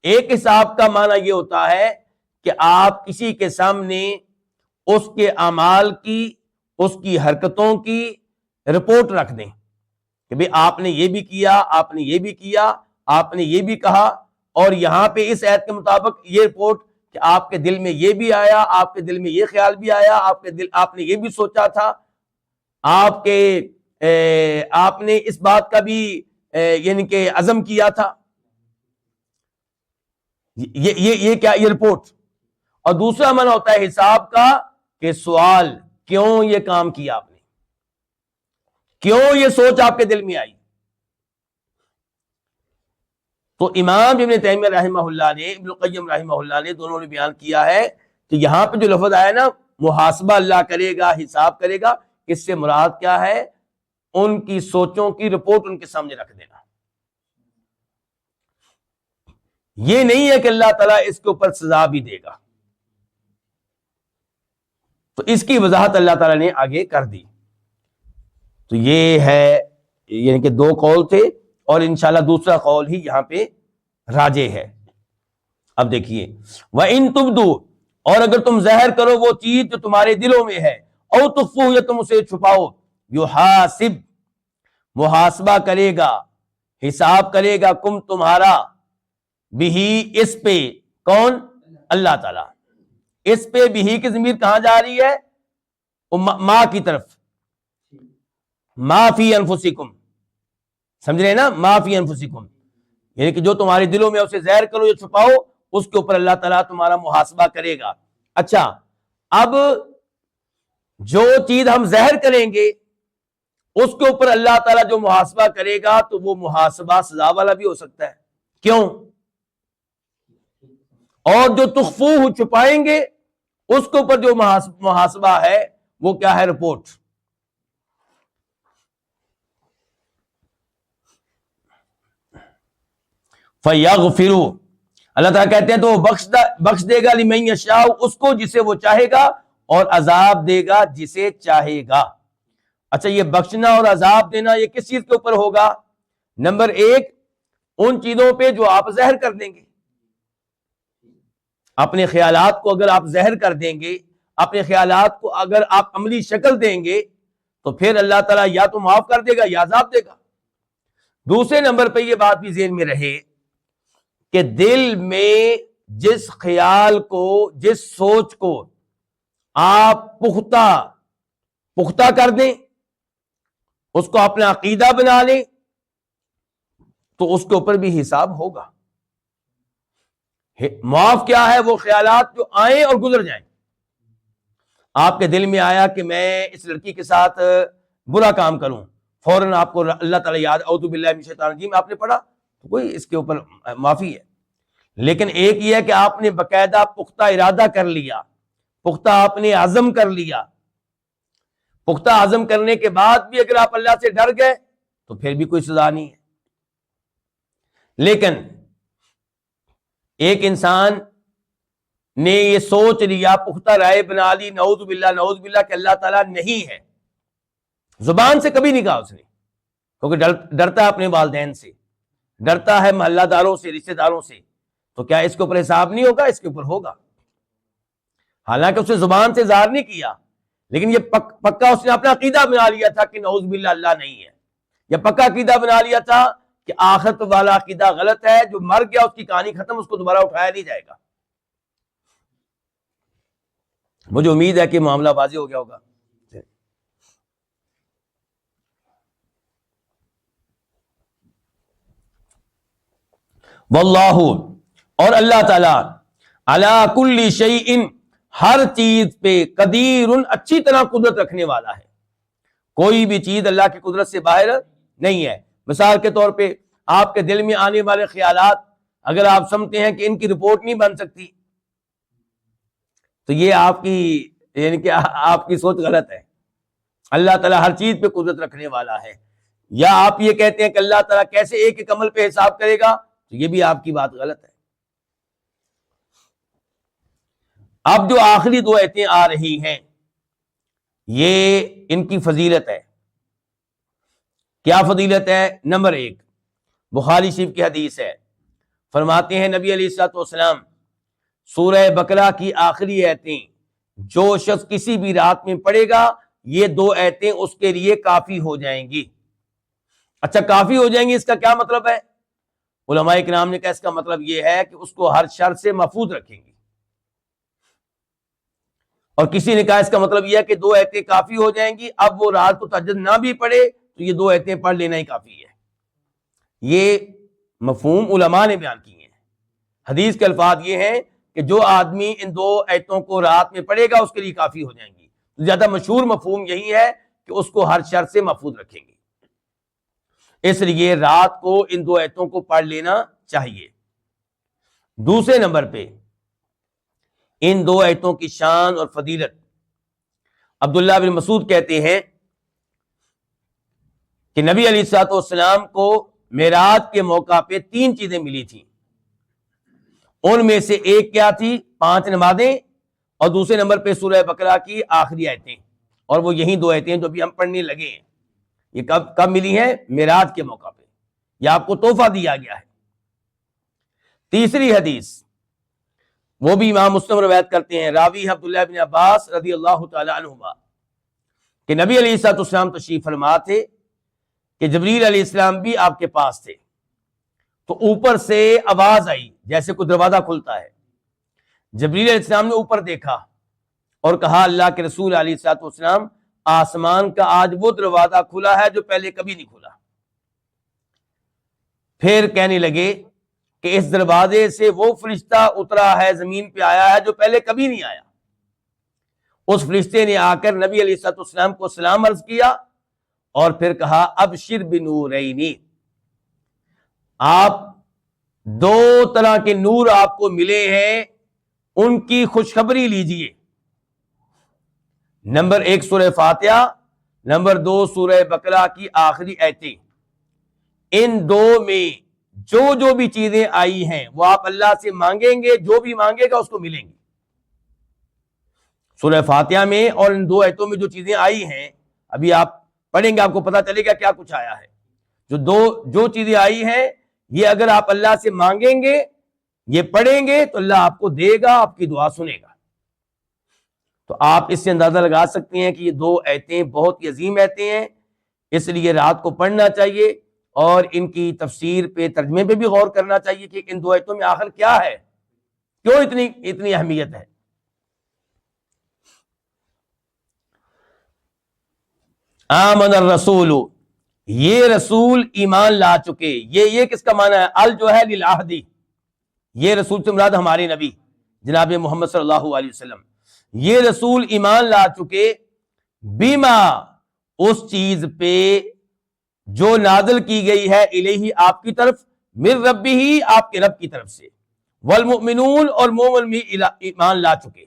ایک حساب کا معنی یہ ہوتا ہے کہ آپ کسی کے سامنے اس کے اعمال کی، اس کی حرکتوں کی رپورٹ رکھ دیں کہ بھئی آپ نے یہ بھی کیا، آپ نے یہ بھی کیا، آپ نے یہ بھی کہا، اور یہاں پہ اس آیت کے مطابق یہ رپورٹ کہ آپ کے دل میں یہ بھی آیا، آپ کے دل میں یہ خیال بھی آیا، آپ نے یہ بھی سوچا تھا، آپ نے اس بات کا بھی یعنی کہ عزم کیا تھا، یہ کیا، یہ رپورٹ۔ اور دوسرا معنی ہوتا ہے حساب کا کہ سوال، کیوں یہ کام کیا آپ نے، کیوں یہ سوچ آپ کے دل میں آئی۔ تو امام ابن تیمیہ رحمہ اللہ نے، ابن القیم رحمہ اللہ نے، دونوں نے بیان کیا ہے کہ یہاں پہ جو لفظ آیا نا، محاسبہ اللہ کرے گا، حساب کرے گا، اس سے مراد کیا ہے؟ ان کی سوچوں کی رپورٹ ان کے سامنے رکھ دینا. یہ نہیں ہے کہ اللہ تعالیٰ اس کے اوپر سزا بھی دے گا. تو اس کی وضاحت اللہ تعالیٰ نے آگے کر دی. تو یہ ہے، یعنی کہ دو قول تھے اور انشاءاللہ دوسرا قول ہی یہاں پہ راجح ہے. اب دیکھیے، وَإِن تُبْدُوا، اور اگر تم ظاہر کرو وہ چیز جو تمہارے دلوں میں ہے، او تخفوہ، یا تم اسے چھپاؤ، یحاسب، محاسبہ کرے گا، حساب کرے گا، کم تمہارا، بہی، اس پہ. کون؟ اللہ تعالیٰ. اس پہ بہی کی ضمیر کہاں جا رہی ہے؟ ما کی طرف. ما فی انفسکم، سمجھ رہے ہیں نا؟ ما فی انفسکم، یعنی کہ جو تمہارے دلوں میں اسے ظاہر کرو یا چھپاؤ، اس کے اوپر اللہ تعالیٰ تمہارا محاسبہ کرے گا. اچھا، اب جو چیز ہم ظاہر کریں گے اس کے اوپر اللہ تعالیٰ جو محاسبہ کرے گا تو وہ محاسبہ سزا والا بھی ہو سکتا ہے. کیوں؟ اور جو تخفوہ، چھپائیں گے، اس کے اوپر جو محاسبہ ہے وہ کیا ہے؟ رپورٹ. فَيَغْفِرُ، اللہ تعالیٰ کہتے ہیں تو وہ بخش دے گا، لِمَن یشاء، اس کو جسے وہ چاہے گا، اور عذاب دے گا جسے چاہے گا. اچھا، یہ بخشنا اور عذاب دینا یہ کس چیز کے اوپر ہوگا؟ نمبر ایک، ان چیزوں پہ جو آپ ظاہر کر دیں گے. اپنے خیالات کو اگر آپ ظاہر کر دیں گے، اپنے خیالات کو اگر آپ عملی شکل دیں گے، تو پھر اللہ تعالیٰ یا تو معاف کر دے گا یا عذاب دے گا. دوسرے نمبر پہ یہ بات بھی ذہن میں رہے کہ دل میں جس خیال کو، جس سوچ کو آپ پختہ کر دیں، اس کو اپنا عقیدہ بنا لیں، تو اس کے اوپر بھی حساب ہوگا. معاف کیا ہے؟ وہ خیالات جو آئیں اور گزر جائیں. آپ کے دل میں آیا کہ میں اس لڑکی کے ساتھ برا کام کروں، فوراً آپ کو اللہ تعالیٰ یاد، اعوذ باللہ من الشیطان الرجیم آپ نے پڑھا، تو کوئی اس کے اوپر معافی ہے. لیکن ایک یہ ہے کہ آپ نے باقاعدہ پختہ ارادہ کر لیا، پختہ آپ نے عزم کر لیا. پختہ عزم کرنے کے بعد بھی اگر آپ اللہ سے ڈر گئے تو پھر بھی کوئی سزا نہیں ہے. لیکن ایک انسان نے یہ سوچ لیا، پختہ رائے بنا لی، نعوذ باللہ کہ اللہ تعالیٰ نہیں ہے، زبان سے کبھی نہیں کہا اس نے، کیونکہ ڈرتا ہے اپنے والدین سے، ڈرتا ہے محلہ داروں سے، رشتہ داروں سے. تو کیا اس کے اوپر حساب نہیں ہوگا؟ اس کے اوپر ہوگا. حالانکہ اس نے زبان سے اظہار نہیں کیا، لیکن یہ پکا اس نے اپنا عقیدہ بنا لیا تھا کہ نعوذ باللہ اللہ نہیں ہے، یا پکا عقیدہ بنا لیا تھا کہ آخرت والا عقیدہ غلط ہے، جو مر گیا اس کی کہانی ختم، اس کو دوبارہ اٹھایا نہیں جائے گا. مجھے امید ہے کہ معاملہ واضح ہو گیا ہوگا. واللہ، اور اللہ تعالیٰ، علی کل شیء، ہر چیز پہ، قدیر، اچھی طرح قدرت رکھنے والا ہے. کوئی بھی چیز اللہ کی قدرت سے باہر نہیں ہے. مثال کے طور پہ آپ کے دل میں آنے والے خیالات اگر آپ سمجھتے ہیں کہ ان کی رپورٹ نہیں بن سکتی، تو یہ آپ کی، یعنی کہ آپ کی سوچ غلط ہے. اللہ تعالیٰ ہر چیز پہ قدرت رکھنے والا ہے. یا آپ یہ کہتے ہیں کہ اللہ تعالیٰ کیسے ایک ایک عمل پہ حساب کرے گا، تو یہ بھی آپ کی بات غلط ہے. اب جو آخری دو آیتیں آ رہی ہیں، یہ ان کی فضیلت ہے. کیا فضیلت ہے؟ نمبر ایک، بخاری شریف کی حدیث ہے، فرماتے ہیں نبی علیہ الصلوۃ والسلام، سورہ بقرہ کی آخری آیتیں جو شخص کسی بھی رات میں پڑھے گا، یہ دو آیتیں اس کے لیے کافی ہو جائیں گی. اچھا، کافی ہو جائیں گی، اس کا کیا مطلب ہے؟ علماء کرام نے کہا اس کا مطلب یہ ہے کہ اس کو ہر شر سے محفوظ رکھیں گی. اور کسی نے کہا اس کا مطلب یہ ہے کہ دو آیتیں کافی ہو جائیں گی، اب وہ رات کو تہجد نہ بھی پڑھے تو یہ دو آیتیں پڑھ لینا ہی کافی ہے. یہ مفہوم علماء نے بیان کیے ہیں. حدیث کے الفاظ یہ ہیں کہ جو آدمی ان دو آیتوں کو رات میں پڑھے گا اس کے لیے کافی ہو جائیں گی. زیادہ مشہور مفہوم یہی ہے کہ اس کو ہر شر سے محفوظ رکھیں گی. اس لیے رات کو ان دو آیتوں کو پڑھ لینا چاہیے. دوسرے نمبر پہ ان دو آیتوں کی شان اور فضیلت، عبداللہ بن مسعود کہتے ہیں کہ نبی علیہ الصلوۃ والسلام کو معراج کے موقع پہ 3 چیزیں ملی تھیں. ان میں سے ایک کیا تھی؟ 5 نمازیں، اور دوسرے نمبر پہ سورہ بقرہ کی آخری آیتیں، اور وہ یہی 2 آیتیں جو بھی ہم پڑھنے لگے ہیں. یہ کب ملی ہیں؟ معراج کے موقع پہ. یہ آپ کو تحفہ دیا گیا ہے. تیسری حدیث وہ بھی امام مسلم روایت کرتے ہیں، راوی عبداللہ بن عباس رضی اللہ تعالی عنہما، کہ نبی علیہ الصلوۃ والسلام تشریف فرما تھے کہ جبریل علیہ السلام بھی آپ کے پاس تھے. تو اوپر سے آواز آئی جیسے کوئی دروازہ کھلتا ہے. جبریل علیہ السلام نے اوپر دیکھا اور کہا اللہ کے رسول علیہ الصلوۃ والسلام، آسمان کا آج وہ دروازہ کھلا ہے جو پہلے کبھی نہیں کھلا. پھر کہنے لگے کہ اس دروازے سے وہ فرشتہ اترا ہے، زمین پہ آیا ہے جو پہلے کبھی نہیں آیا. اس فرشتے نے آ کر نبی علیہ الصلوۃ والسلام کو سلام عرض کیا اور پھر کہا ابشر بنورین، آپ 2 طرح کے نور آپ کو ملے ہیں، ان کی خوشخبری لیجئے. نمبر 1 سورہ فاتحہ، نمبر 2 سورہ بقرہ کی آخری آیتیں. ان 2 میں جو بھی چیزیں آئی ہیں وہ آپ اللہ سے مانگیں گے، جو بھی مانگے گا اس کو ملیں گی. سورہ فاتحہ میں اور ان 2 آیتوں میں جو چیزیں آئی ہیں، ابھی آپ پڑھیں گے آپ کو پتہ چلے گا کیا کچھ آیا ہے. جو چیزیں آئی ہیں یہ اگر آپ اللہ سے مانگیں گے، یہ پڑھیں گے تو اللہ آپ کو دے گا، آپ کی دعا سنے گا. تو آپ اس سے اندازہ لگا سکتے ہیں کہ یہ 2 آیتیں بہت ہی عظیم آیتیں ہیں، اس لیے رات کو پڑھنا چاہیے اور ان کی تفسیر پہ، ترجمے پہ بھی غور کرنا چاہیے کہ ان 2 آیتوں میں آخر کیا ہے، کیوں اتنی اہمیت ہے. آمن الرسول، یہ رسول ایمان لا چکے. یہ کس کا معنی ہے؟ ال جو ہے للعہدی، یہ رسول سے مراد ہمارے نبی جناب محمد صلی اللہ علیہ وسلم. یہ رسول ایمان لا چکے بیما، اس چیز پہ جو نازل کی گئی ہے الیہ آپ کی طرف، من ربہ آپ کے رب کی طرف سے، والمؤمنون اور مومن بھی ایمان لا چکے.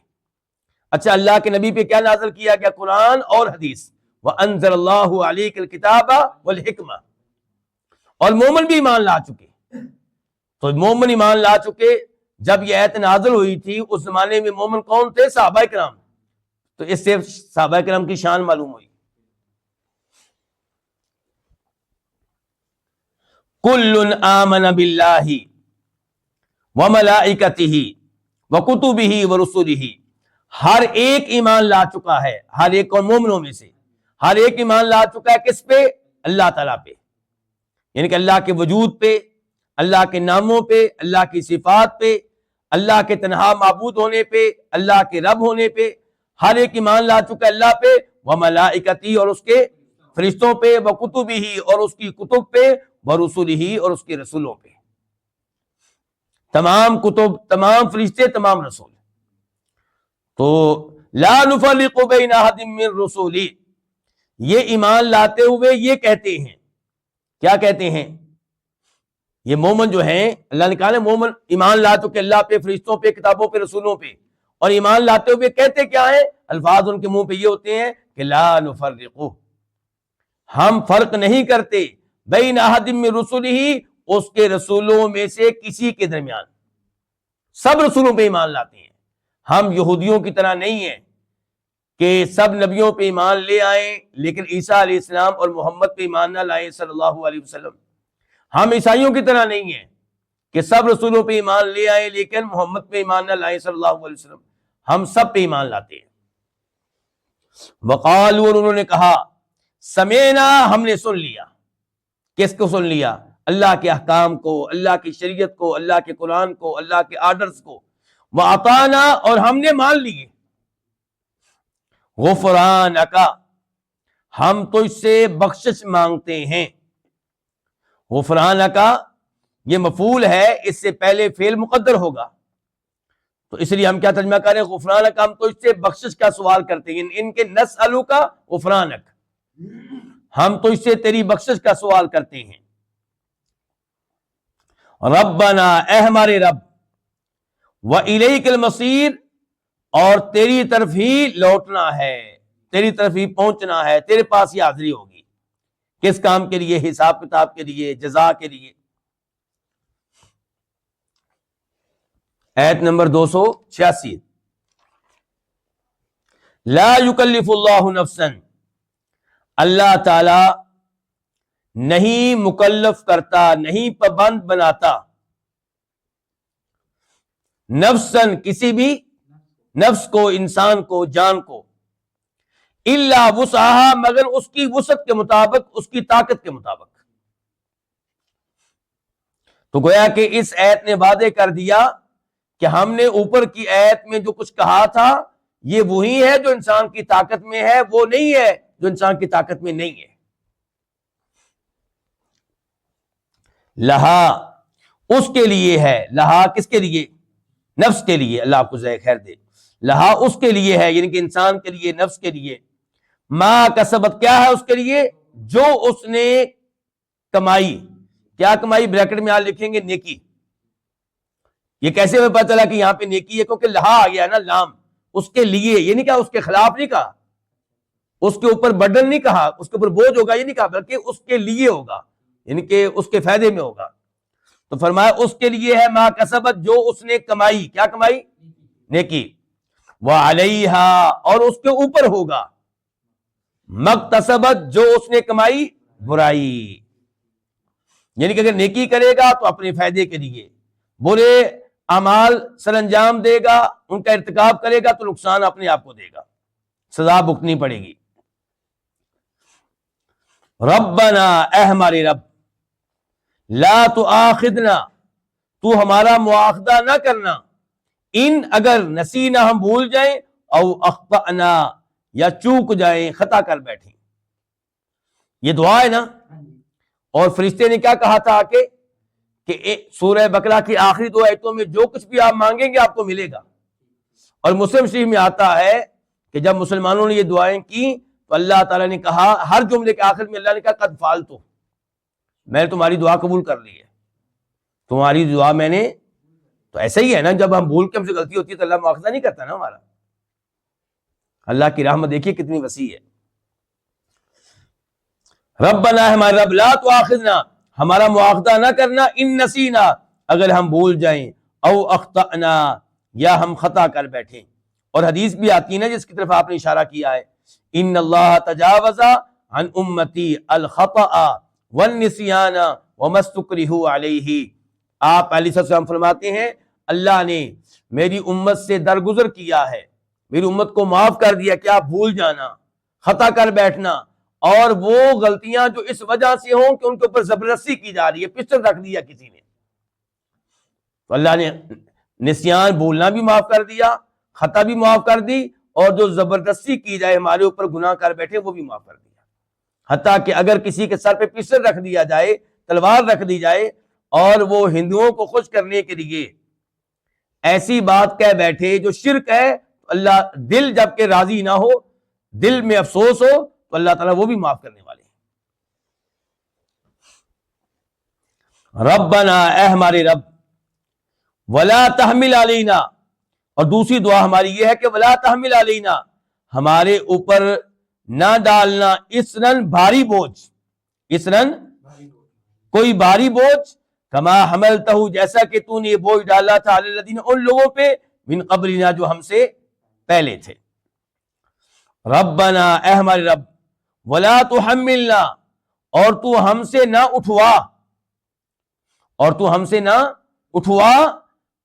اچھا، اللہ کے نبی پہ کیا نازل کیا گیا؟ قرآن اور حدیث. وَأَنزَلَ اللَّهُ عَلَيْكَ الْكِتَابَ وَالْحِكْمَةَ، اور مومن بھی ایمان لا چکے. تو مومن ایمان لا چکے. جب یہ آیت نازل ہوئی تھی اس زمانے میں مومن کون تھے؟ صحابہ کرام. تو اس سے صحابہ کرام کی شان معلوم ہوئی. کل آمن باللہ وملائکتہ وکتبہ ورسلہ، ہر ایک ایمان لا چکا ہے، ہر ایک اور مومنوں میں سے ہر ایک ایمان لا چکا ہے. کس پہ؟ اللہ تعالیٰ پہ، یعنی کہ اللہ کے وجود پہ، اللہ کے ناموں پہ، اللہ کی صفات پہ، اللہ کے تنہا معبود ہونے پہ، اللہ کے رب ہونے پہ. ہر ایک ایمان لا چکا ہے اللہ پہ، وملائکتہ اور اس کے فرشتوں پہ، وکتبہ اور اس کی کتب پہ، ورسلہ اور اس کے رسولوں پہ. تمام کتب، تمام فرشتے، تمام رسول. تو لا نفرق بین احد من رسولہ، یہ ایمان لاتے ہوئے یہ کہتے ہیں، کیا کہتے ہیں؟ یہ مومن جو ہیں، اللہ نے کہا نا مومن ایمان لا چکے اللہ پہ، فرشتوں پہ، کتابوں پہ، رسولوں پہ، اور ایمان لاتے ہوئے کہتے کیا ہیں؟ الفاظ ان کے منہ پہ یہ ہوتے ہیں کہ لا نفرق، ہم فرق نہیں کرتے، بین احد من رسلہ، اس کے رسولوں میں سے کسی کے درمیان. سب رسولوں پہ ایمان لاتے ہیں. ہم یہودیوں کی طرح نہیں ہیں کہ سب نبیوں پہ ایمان لے آئیں لیکن عیسیٰ علیہ السلام اور محمد پہ ایمان نہ لائیں صلی اللہ علیہ وسلم. ہم عیسائیوں کی طرح نہیں ہیں کہ سب رسولوں پہ ایمان لے آئیں لیکن محمد پہ ایمان نہ لائیں صلی اللہ علیہ وسلم. ہم سب پہ ایمان لاتے ہیں. وقالوا، اور انہوں نے کہا، سمعنا، ہم نے سن لیا. کس کو سن لیا؟ اللہ کے احکام کو، اللہ کی شریعت کو، اللہ کے قرآن کو، اللہ کے آرڈرز کو. وَأَطَعْنَا، اور ہم نے مان لیے. غفرانک، ہم تو اس سے بخشش مانگتے ہیں. غفرانک یہ مفعول ہے، اس سے پہلے فعل مقدر ہوگا، تو اس لیے ہم کیا ترجمہ کریں؟ غفرانک، ہم تو اس سے بخشش کا سوال کرتے ہیں. ان کے نسألک غفرانک، ہم تو اس سے تیری بخشش کا سوال کرتے ہیں. ربنا، اے ہمارے رب، وَإِلَيْكَ الْمَصِيرُ، اور تیری طرف ہی لوٹنا ہے، تیری طرف ہی پہنچنا ہے، تیرے پاس ہی حاضری ہوگی. کس کام کے لیے؟ حساب کتاب کے لیے، جزا کے لیے۔ آیت نمبر 286، لا یکلف اللہ نفسا، اللہ تعالی نہیں مکلف کرتا، نہیں پابند بناتا، نفسن کسی بھی نفس کو، انسان کو، جان کو، الا وسعہا مگر اس کی وسعت کے مطابق، اس کی طاقت کے مطابق۔ تو گویا کہ اس آیت نے واضح کر دیا کہ ہم نے اوپر کی آیت میں جو کچھ کہا تھا یہ وہی ہے جو انسان کی طاقت میں ہے، وہ نہیں ہے جو انسان کی طاقت میں نہیں ہے۔ لہا اس کے لیے ہے، لہا کس کے لیے؟ نفس کے لیے، اللہ آپ کو جزائے خیر دے۔ لہا اس کے لیے ہے، یعنی کہ انسان کے لیے، نفس کے لیے، ما کسبت کیا ہے اس کے لیے؟ جو اس نے کمائی۔ کیا کمائی؟ بریکٹ میں آپ لکھیں گے نیکی۔ یہ کیسے ہمیں پتہ چلا کہ یہاں پہ نیکی ہے؟ کیونکہ لہا آ گیا نا، لام، اس کے لیے، یہ نہیں کہا اس کے خلاف نہیں کہا، اس کے اوپر برڈن نہیں کہا، اس کے اوپر بوجھ ہوگا یہ نہیں کہا، بلکہ اس کے لیے ہوگا، یعنی کہ اس کے فائدے میں ہوگا۔ تو فرمایا اس کے لیے ہے ما کسبت جو اس نے کمائی۔ کیا کمائی؟ نیکی۔ وعلیہا اور اس کے اوپر ہوگا مکتسبت جو اس نے کمائی برائی، یعنی کہ اگر نیکی کرے گا تو اپنے فائدے کے لیے، برے اعمال سر انجام دے گا، ان کا ارتکاب کرے گا تو نقصان اپنے آپ کو دے گا، سزا بھگتنی پڑے گی۔ ربنا اے ہمارے رب، لا تؤاخذنا تو ہمارا مواخذہ نہ کرنا، ان اگر نسینا ہم بھول جائیں، او اخطأنا یا چوک جائیں، خطا کر بیٹھیں۔ یہ دعا ہے نا، اور فرشتے نے کیا کہا تھا کہ سورہ بقرہ کی آخری دو آیتوں میں جو کچھ بھی آپ مانگیں گے آپ کو ملے گا۔ اور مسلم شریف میں آتا ہے کہ جب مسلمانوں نے یہ دعائیں کی تو اللہ تعالیٰ نے کہا، ہر جملے کے آخر میں اللہ نے کہا قد فعلتو، میں نے تمہاری دعا قبول کر لی ہے، تمہاری دعا میں نے۔ تو ایسا ہی ہے نا، جب ہم بھول کے ہم سے غلطی ہوتی ہے تو اللہ مواخذہ نہیں کرتا نا ہمارا۔ اللہ کی رحمت دیکھیے کتنی وسیع ہے۔ ربنا ہمارے رب، لا تؤاخذنا ہمارا مواخذہ نہ کرنا، ان نسینا اگر ہم بھول جائیں، او اخطأنا یا ہم خطا کر بیٹھیں۔ اور حدیث بھی آتی ہے نا جس کی طرف آپ نے اشارہ کیا ہے، ان اللہ تجاوز عن امتی الخطأ والنسیان وما استکرہوا علیہ۔ آپ علیہ السلام فرماتے ہیں اللہ نے میری امت سے درگزر کیا ہے، میری امت کو معاف کر دیا، کیا بھول جانا، خطا کر بیٹھنا، اور وہ غلطیاں جو اس وجہ سے ہوں کہ ان کے اوپر زبردستی کی جا رہی ہے، پسٹل رکھ دیا کسی نے، تو اللہ نے نسیان بھولنا بھی معاف کر دیا، خطا بھی معاف کر دی، اور جو زبردستی کی جائے ہمارے اوپر گناہ کر بیٹھے وہ بھی معاف کر دیا۔ حتیٰ کہ اگر کسی کے سر پہ پسٹل رکھ دیا جائے، تلوار رکھ دی جائے، اور وہ ہندوؤں کو خوش کرنے کے لیے ایسی بات کہہ بیٹھے جو شرک ہے، اللہ دل جب کہ راضی نہ ہو، دل میں افسوس ہو، تو اللہ تعالیٰ وہ بھی معاف کرنے والے ہیں۔ ربنا اے ہمارے رب، ولا تحمل علینا، اور دوسری دعا ہماری یہ ہے کہ ولا تحمل علینا ہمارے اوپر نہ ڈالنا، اسرن بھاری بوجھ، اسرن کوئی بھاری بوجھ، کما حملتہ جیسا کہ تو نے یہ بوجھ ڈالا تھا علی الذین ان لوگوں پہ، من قبلنا جو ہم سے پہلے تھے۔ ربنا اے ہمارے رب، ولا تحملنا اور تو ہم سے نہ اٹھوا، اور تو ہم سے نہ اٹھوا،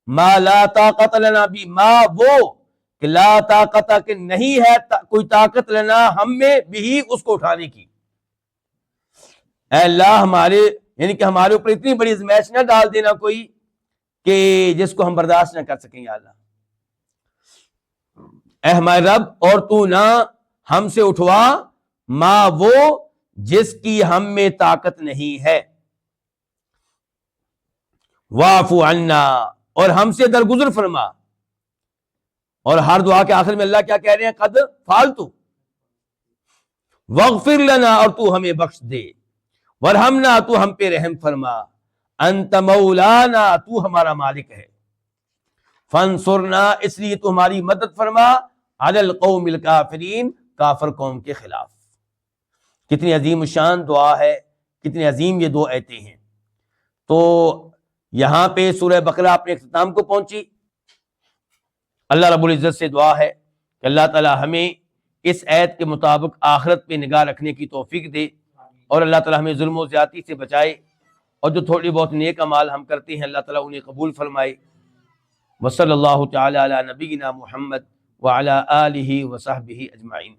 ما لا طاقت لنا بھی، ما وہ کہ لا طاقت کہ نہیں ہے کوئی طاقت لنا ہم میں بھی اس کو اٹھانے کی۔ اے اللہ ہمارے، یعنی کہ ہمارے اوپر اتنی بڑی ازمائش نہ ڈال دینا کوئی کہ جس کو ہم برداشت نہ کر سکیں یا اللہ۔ اے ہمارے رب، اور تو نہ ہم سے اٹھوا ما وہ جس کی ہم میں طاقت نہیں ہے، واعف عنا اور ہم سے درگزر فرما۔ اور ہر دعا کے آخر میں اللہ کیا کہہ رہے ہیں؟ قد فعلت، واغفر لنا اور تو ہمیں بخش دے، ورحمنا تو ہم پہ رحم فرما، انت مولانا تو ہمارا مالک ہے، فانصرنا اس لیے تو ہماری مدد فرما، علی القوم الکافرین کافر قوم کے خلاف۔ کتنی عظیم الشان دعا ہے، کتنی عظیم یہ دو آیتیں ہیں۔ تو یہاں پہ سورہ بقرہ اپنے اختتام کو پہنچی۔ اللہ رب العزت سے دعا ہے کہ اللہ تعالی ہمیں اس آیت کے مطابق آخرت پہ نگاہ رکھنے کی توفیق دے، اور اللہ تعالی ہمیں ظلم و زیادتی سے بچائے، اور جو تھوڑی بہت نیک اعمال ہم کرتے ہیں اللہ تعالیٰ انہیں قبول فرمائے۔ وصلی اللہ تعالی علی نبینا محمد وعلی آلہ وصحبہ اجمعین۔